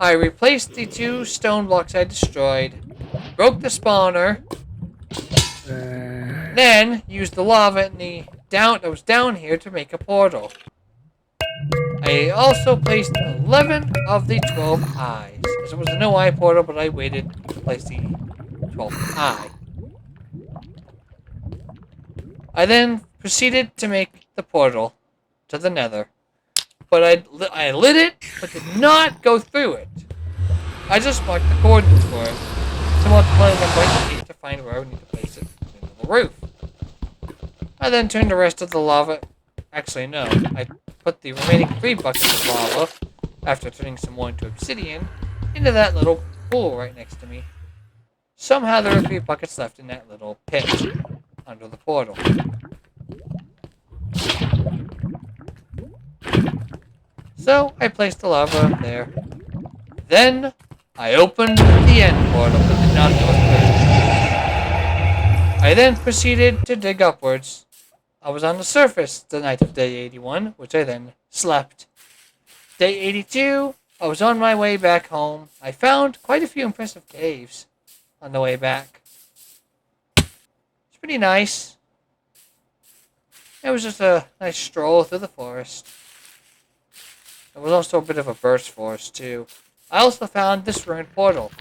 I replaced the 2 stone blocks I destroyed, broke the spawner, then used the lava that was down here to make a portal. I also placed 11 of the 12 eyes. As it was a no eye portal, but I waited to place the 12th eye. I then proceeded to make the portal to the nether. But I lit it, but did not go through it. I just marked the coordinates for it. So multiplying them by 8 to find where I would need to place it in the roof. I then turned the rest of the lava... Actually, no. I put the remaining 3 buckets of lava, after turning some more into obsidian, into that little pool right next to me. Somehow there were 3 buckets left in that little pit under the portal. So I placed the lava there. Then I opened the end portal but did not go through. I then proceeded to dig upwards. I was on the surface the night of day 81, which I then slept. Day 82, I was on my way back home. I found quite a few impressive caves on the way back. It's pretty nice. It was just a nice stroll through the forest. It was also a bit of a burst forest, too. I also found this ruined portal.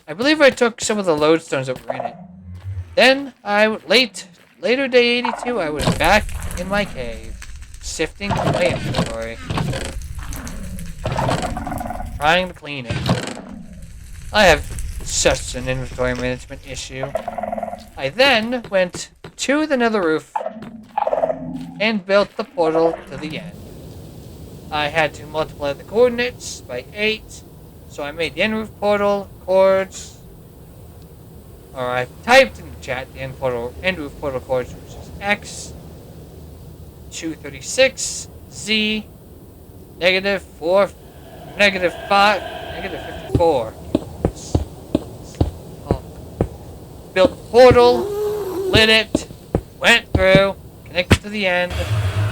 I believe I took some of the lodestones that were in it. Then, later day 82, I was back in my cave, sifting through my inventory, trying to clean it. I have such an inventory management issue. I then went to the nether roof and built the portal to the end. I had to multiply the coordinates by 8, so I made the end roof portal chords, or I typed in the chat the end roof portal chords, which is X 236 Z -4 -5 -54. Built the portal, lit it, went through, connected to the end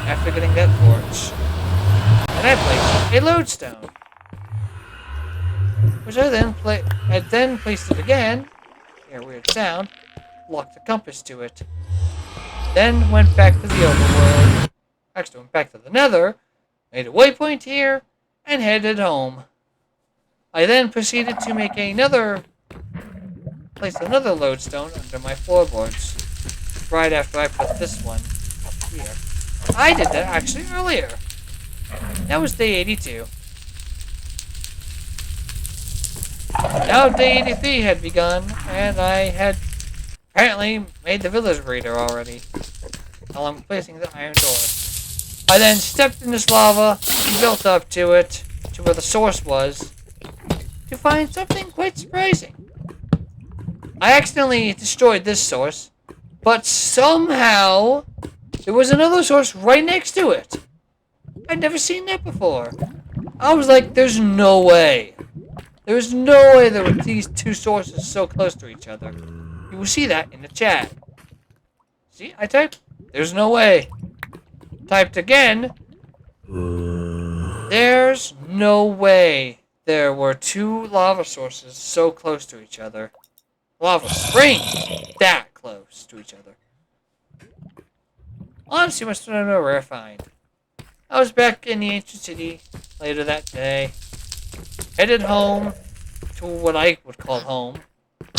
after getting that torch. And I placed a lodestone, which I then placed it again. Hear a weird sound. Locked the compass to it. Then went back to the overworld. Actually, went back to the nether, made a waypoint here, and headed home. I then proceeded to make place another lodestone under my floorboards. Right after I put this one up here. I did that actually earlier. That was day 82. Now day 83 had begun, and I had apparently made the village reader already. While I'm placing the iron door. I then stepped in this lava and built up to it, to where the source was, to find something quite surprising. I accidentally destroyed this source, but somehow there was another source right next to it. I'd never seen that before. I was like, there's no way. There's no way there were these two sources so close to each other. You will see that in the chat. See, I typed, there's no way. Typed again, there's no way there were 2 lava sources so close to each other. Lava springs that close to each other. Honestly, must have been a rare find. I was back in the ancient city later that day. Headed home to what I would call home.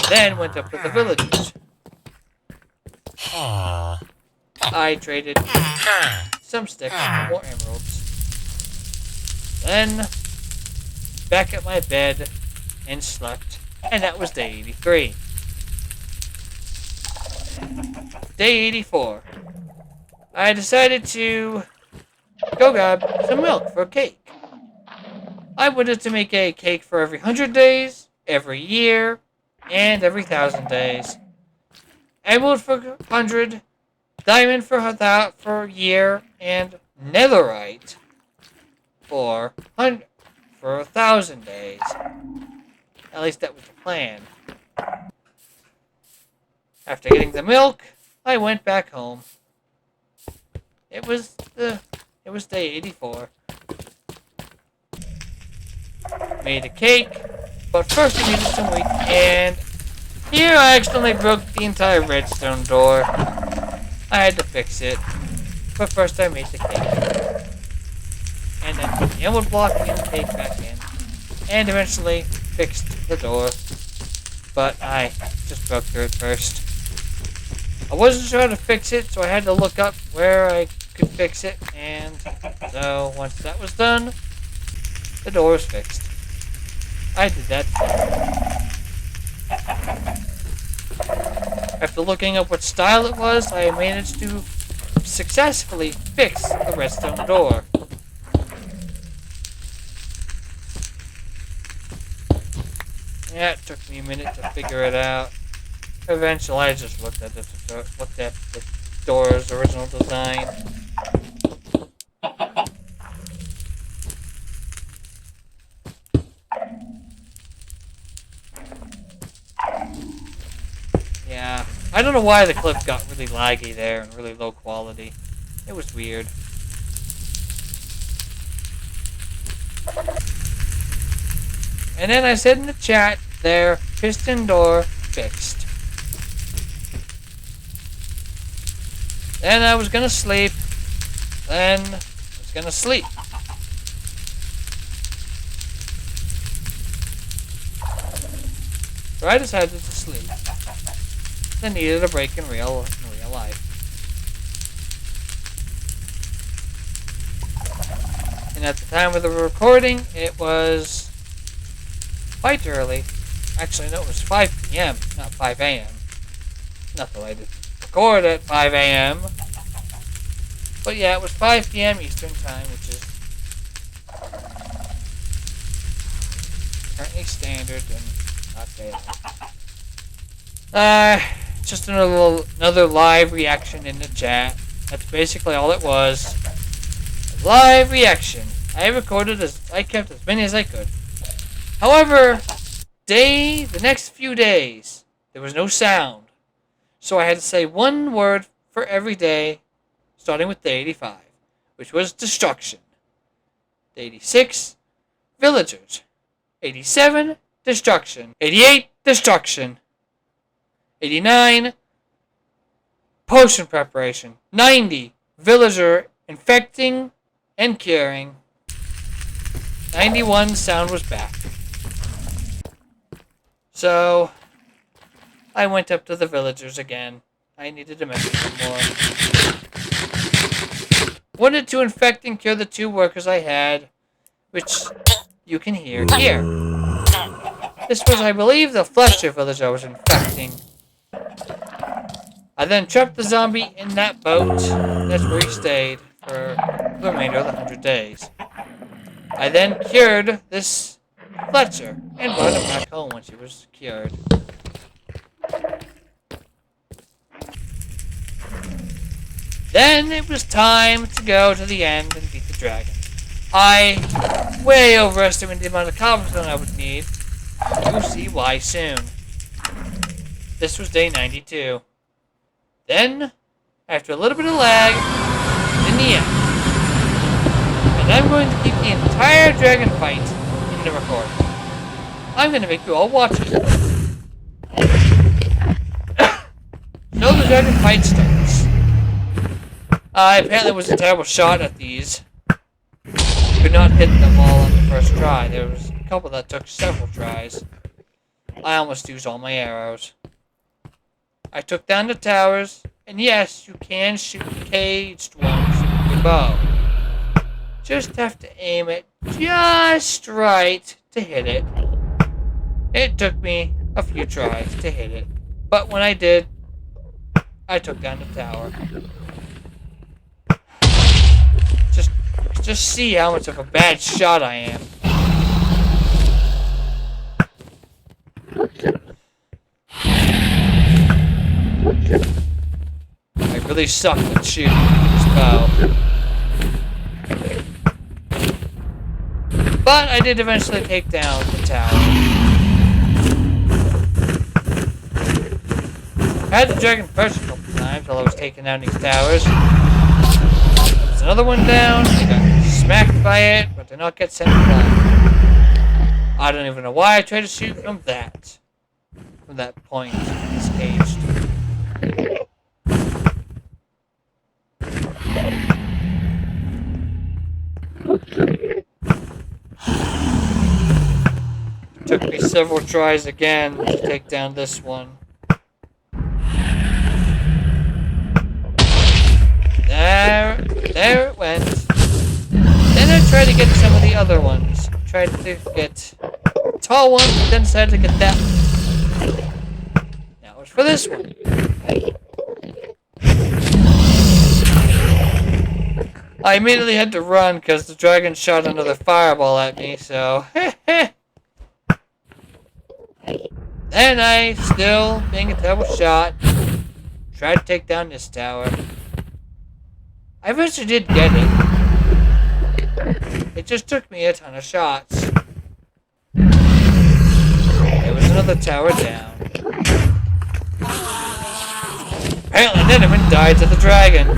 Then went up to the villagers. I traded some sticks for more emeralds. Then back at my bed and slept. And that was day 83. Day 84. I decided to go grab some milk for a cake. I wanted to make a cake for every 100 days, every year, and every 1,000 days. Emerald for 100, diamond for a year, and netherite for 1,000 days. At least that was the plan. After getting the milk, I went back home. It was day 84. Made a cake, but first I needed some wheat, and here I accidentally broke the entire redstone door. I had to fix it, but first I made the cake. And then put the emerald block and the cake back in, and eventually fixed the door, but I just broke through it first. I wasn't sure how to fix it, so I had to look up where I could fix it, and so once that was done, the door was fixed. I did that. After looking up what style it was, I managed to successfully fix the redstone door. Yeah, it took me a minute to figure it out. Eventually, I just looked at the door's original design. Yeah, I don't know why the clip got really laggy there and really low quality. It was weird. And then I said in the chat there, piston door fixed. Then I was gonna sleep. Then I was gonna sleep. So I decided to sleep. I needed a break in real life. And at the time of the recording, it was quite early. Actually, no, it was 5 p.m., not 5 a.m. Not that I did record at 5 a.m. But yeah, it was 5 p.m. Eastern Time, which is currently standard and not daylight. Just another live reaction in the chat. That's basically all it was. A live reaction. I kept as many as I could. However, the next few days, there was no sound. So I had to say one word for every day, starting with day 85, which was destruction. Day 86, villagers. 87, destruction. 88, destruction. 89, potion preparation. 90, villager infecting and curing. 91, sound was back. So, I went up to the villagers again. I needed to message them more. Wanted to infect and cure the 2 workers I had, which you can hear here. This was, I believe, the Flesher village I was infecting. I then trapped the zombie in that boat. That's where he stayed for the remainder of the 100 days. I then cured this Fletcher and brought him back home once he was cured. Then it was time to go to the end and beat the dragon. I way overestimated the amount of cobblestone I would need. You'll see why soon. This was day 92. Then, after a little bit of lag, in the end. And I'm going to keep the entire dragon fight in the recording. I'm going to make you all watch it. So the dragon fight starts. I apparently was a terrible shot at these. Could not hit them all on the first try. There was a couple that took several tries. I almost used all my arrows. I took down the towers, and yes, you can shoot caged ones with your bow. Just have to aim it just right to hit it. It took me a few tries to hit it, but when I did, I took down the tower. Just see how much of a bad shot I am. I really suck at shooting this bow. But I did eventually take down the tower. I had the dragon perch a couple times while I was taking down these towers. There's another one down. I got smacked by it, but did not get sent flying. I don't even know why I tried to shoot from that point. It's caged. Took me several tries again to take down this one. There it went. Then I tried to get some of the other ones. Tried to get the tall one, but then decided to get that one. Now it's for this one. I immediately had to run because the dragon shot another fireball at me, so Then I, still being a terrible shot, tried to take down this tower. I eventually did get it. It just took me a ton of shots. There was another tower down. Apparently, an enemy died to the dragon.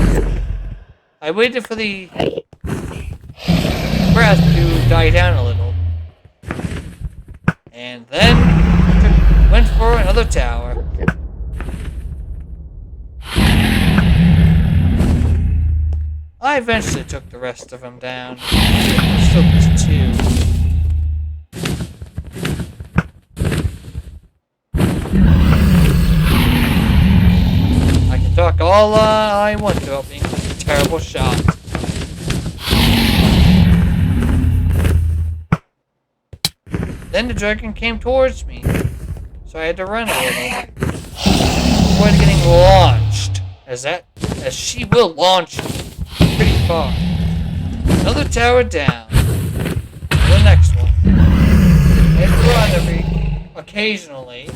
I waited for the breath to die down a little. And then went for another tower. I eventually took the rest of them down. There's still just two. I can talk all I want about being a terrible shot. Then the dragon came towards me, so I had to run a little before getting launched, as she will launch pretty far. Another tower down. The next one. I had to run occasionally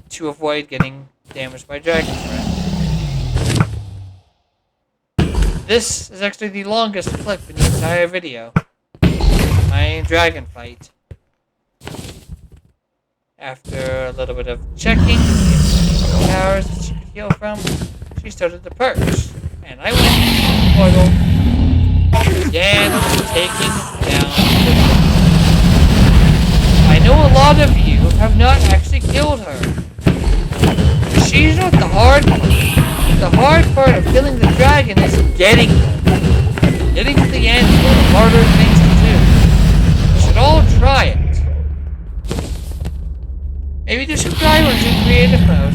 to avoid getting damaged by dragon breath. This is actually the longest clip in the entire video. My dragon fight. After a little bit of checking the towers that she could heal from, she started to perch. And I went to the portal, began taking down the dragon. I know a lot of you have not actually killed her. She's not the hard part. The hard part of killing the dragon is getting her. Getting to the end is one of the harder things to do. You should all try it. Maybe do some try ones in creative mode.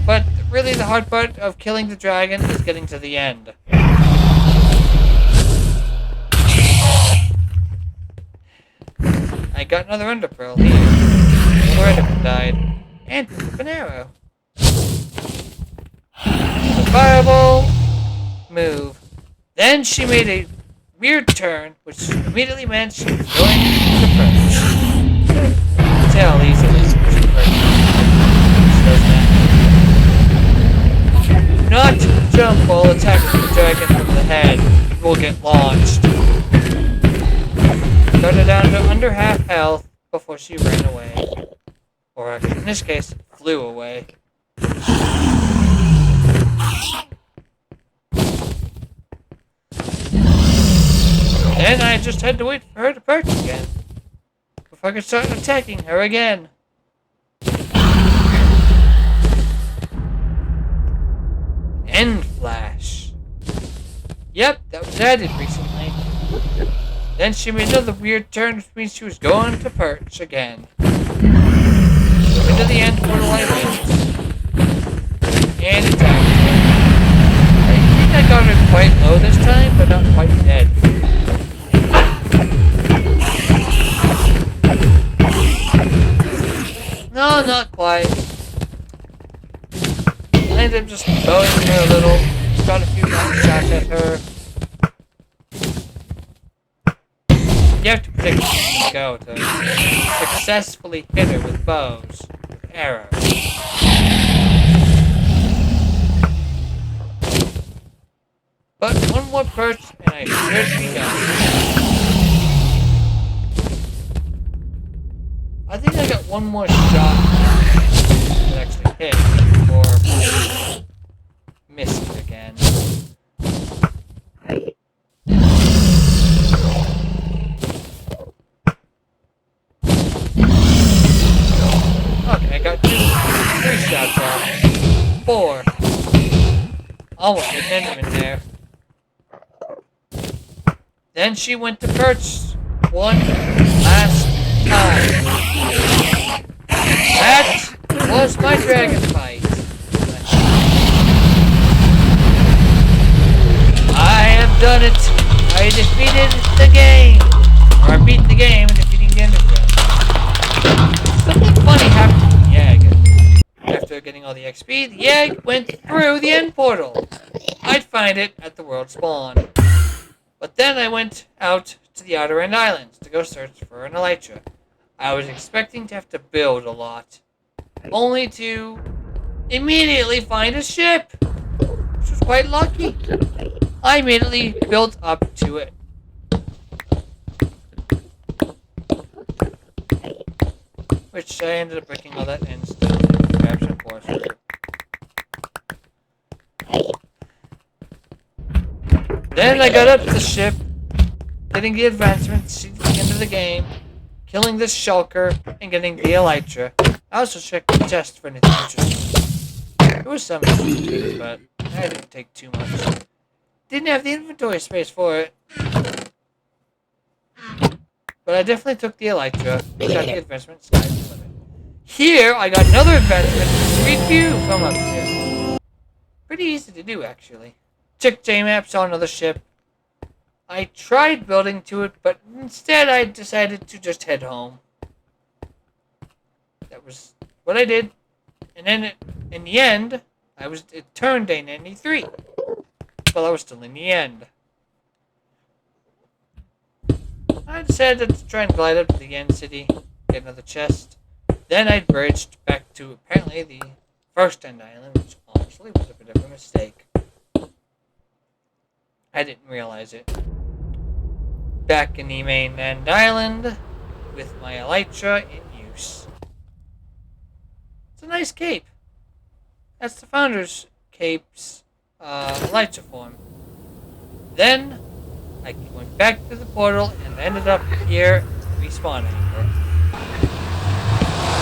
But really the hard part of killing the dragon is getting to the end. I got another Ender Pearl here. Another Enderman died. And an arrow. The fireball move. Then she made a weird turn, which immediately meant she was going to perch. Tell easily. Do not jump while attacking the dragon from the head. You will get launched. Got her down to under half health before she ran away. Or actually, in this case, flew away. Then I just had to wait for her to perch again before I could start attacking her again. End flash. Yep, that was added recently. Then she made another weird turn, which means she was going to perch again. So into the end portal I went. And attacked her. I think I got her quite low this time, but not quite dead. No, not quite. I ended up just bowing her a little, got a few shots at her. You have to predict where you go to successfully hit her with bows, with arrows. But one more perch and I should be done. I think I got one more shot that actually hit before missed again. Okay, I got 3 shots off. 4. Almost an enderman there. Then she went to perch one last time. That was my dragon fight. I have done it. I defeated the game. Or I beat the game, defeating the enderman. Something funny happened to the egg. After getting all the XP, the egg went through the end portal. I'd find it at the world spawn. But then I went out to the Outer End Islands to go search for an elytra. I was expecting to have to build a lot, only to immediately find a ship, which was quite lucky. I immediately built up to it. Which I ended up breaking all that and still grab some force. Then I got up to the ship, getting the advancements to the end of the game, killing this shulker, and getting the elytra. I also checked the chest for anything interesting. There was some interesting things, but I didn't take too much. Didn't have the inventory space for it. But I definitely took the elytra, got the advancement, sky's the limit. Here, I got another advancement, Street View from up here. Pretty easy to do, actually. Checked J-map, saw another ship. I tried building to it, but instead I decided to just head home. That was what I did. And then, in the end, it turned day 93. Well, I was still in the end. I decided to try and glide up to the end city, get another chest. Then I bridged back to apparently the first end island, which honestly was a bit of a mistake. I didn't realize it. Back in the main end island, with my elytra in use. It's a nice cape. That's the Founder's Cape's elytra form. Then I went back to the portal and ended up here respawning.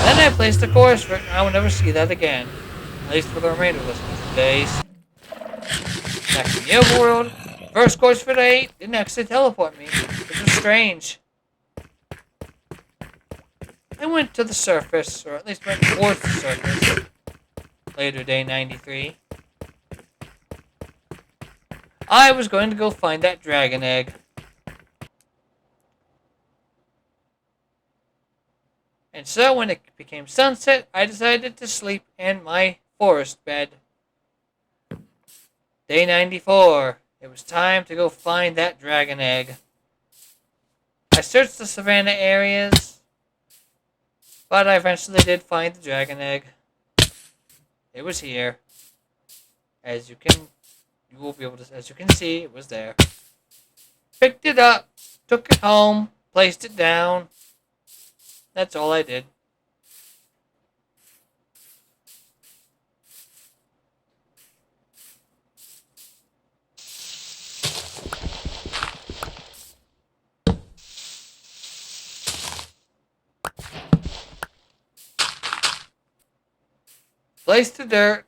Then I placed a course for it, and I will never see that again. At least for the remainder of this 100 days. Back in the overworld, first course for the day didn't actually teleport me, which was strange. I went to the surface, or at least went towards the surface. Later, day 93. I was going to go find that dragon egg. And so when it became sunset, I decided to sleep in my forest bed. Day 94. It was time to go find that dragon egg. I searched the savannah areas, but I eventually did find the dragon egg. It was here. As you can see, it was there. Picked it up, took it home, placed it down. That's all I did. Placed the dirt,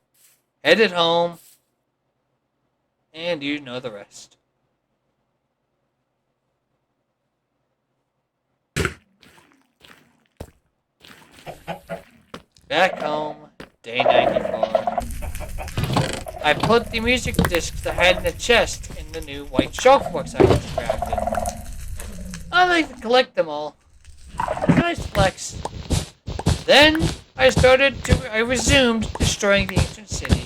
headed home, and you know the rest. Back home, day 94. I put the music discs I had in the chest in the new white shulk box I just crafted. I like to collect them all. Nice flex. Then I resumed destroying the ancient city.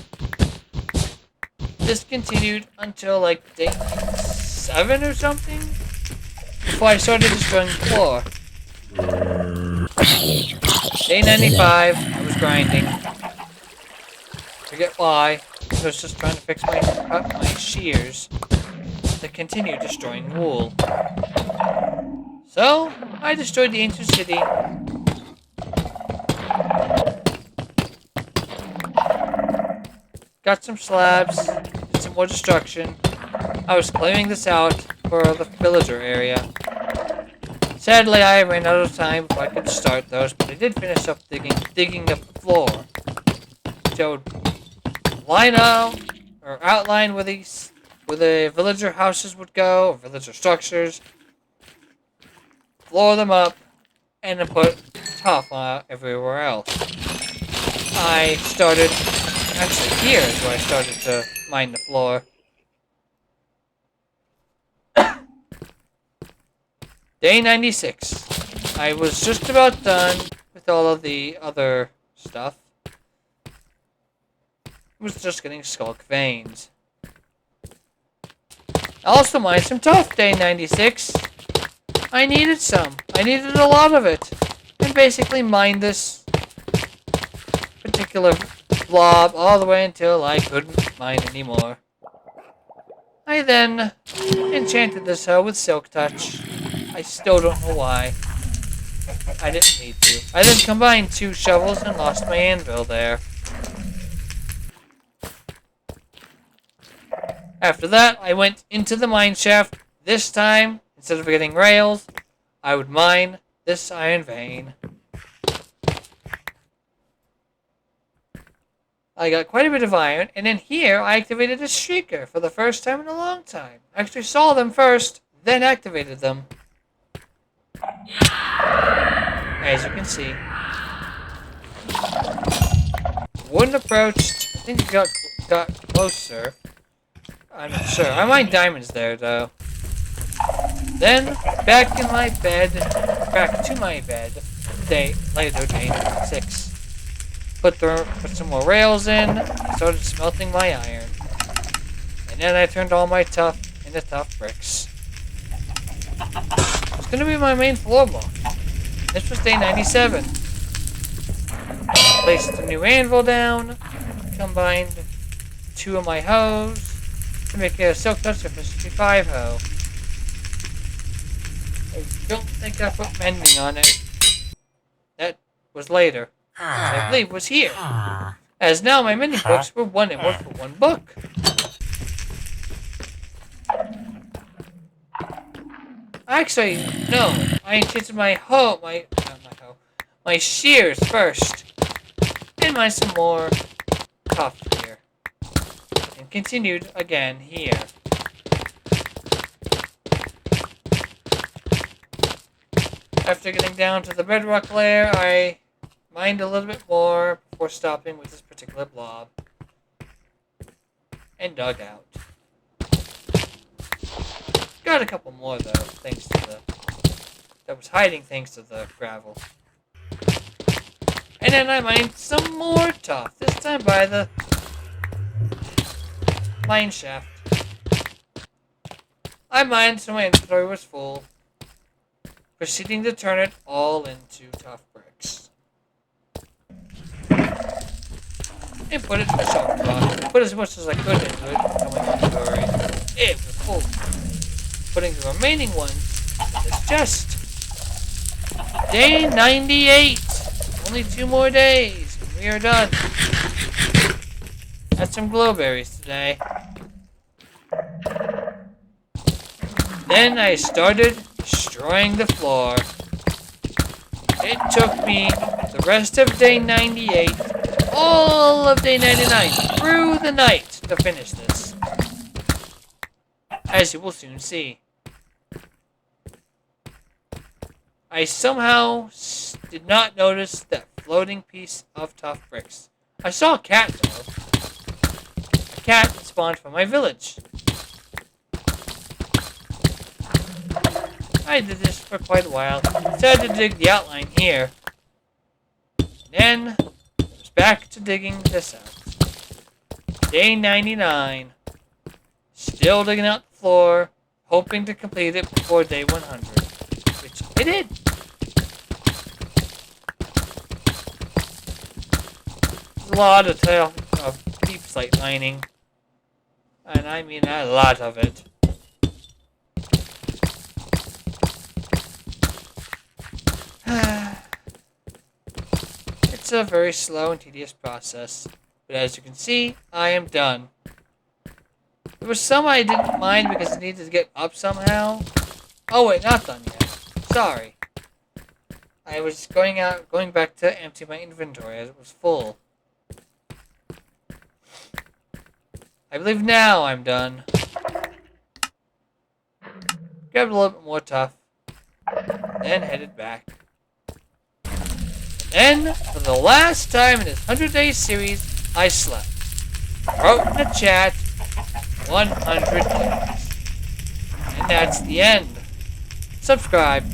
This continued until like day 7 or something, before I started destroying the floor. Day 95, I was grinding. Forget why. I was just trying to fix my shears to continue destroying wool. So, I destroyed the ancient city. Got some slabs, did some more destruction. I was clearing this out for the villager area. Sadly, I ran out of time before I could start those, but I did finish up digging up the floor. So I would line out, or outline where the villager houses would go, or villager structures, floor them up, and then put top everywhere else. Actually here is where I started to mine the floor. Day 96. I was just about done with all of the other stuff. I was just getting skulk veins. I also mined some tough day 96. I needed some. I needed a lot of it. And basically mined this particular blob all the way until I couldn't mine anymore. I then enchanted this hoe with Silk Touch. I still don't know why. I didn't need to. I then combined 2 shovels and lost my anvil there. After that, I went into the mine shaft. This time, instead of getting rails, I would mine this iron vein. I got quite a bit of iron, and in here I activated a streaker for the first time in a long time. I actually saw them first, then activated them. As you can see. Wooden approached. I think it got closer. I'm not sure. I mined diamonds there, though. Then, back to my bed. Later, day 6. Put some more rails in, started smelting my iron. And then I turned all my tough into tough bricks. It's gonna be my main floor block. This was day 97. Placed a new anvil down, combined 2 of my hoes to make a Silk Touch Efficiency 5 hoe. I don't think I put mending on it. That was later. I believe was here. As now my mending books were 1 emerald for 1 book. Actually, no. I enchanted my shears first. And mined some more tough here. And continued again here. After getting down to the bedrock layer, I mined a little bit more before stopping with this particular blob. And dug out. Got a couple more though, thanks to that was hiding thanks to the gravel. And then I mined some more tough, this time by the mine shaft. I mined so my inventory was full, proceeding to turn it all into tough bricks. And put it in the shop box. Put as much as I could into it in my inventory. It was full. Putting the remaining ones in this chest. Day 98. Only 2 more days, and we are done. Had some glowberries today. Then I started destroying the floor. It took me the rest of day 98, all of day 99, through the night to finish this. As you will soon see. I somehow did not notice that floating piece of tough bricks. I saw a cat though. A cat that spawned from my village. I did this for quite a while. Decided to dig the outline here. And then was back to digging this out. Day 99. Still digging out the floor, hoping to complete it before day 100. Which I did. There's a lot of deep slate mining. And I mean a lot of it. It's a very slow and tedious process. But as you can see, I am done. There was some I didn't mind because it needed to get up somehow. Oh wait, not done yet. Sorry. I was going back to empty my inventory as it was full. I believe now I'm done. Grabbed a little bit more tough. Then headed back. And then, for the last time in this 100-day series, I slept. Wrote in the chat, 100 days. And that's the end. Subscribe.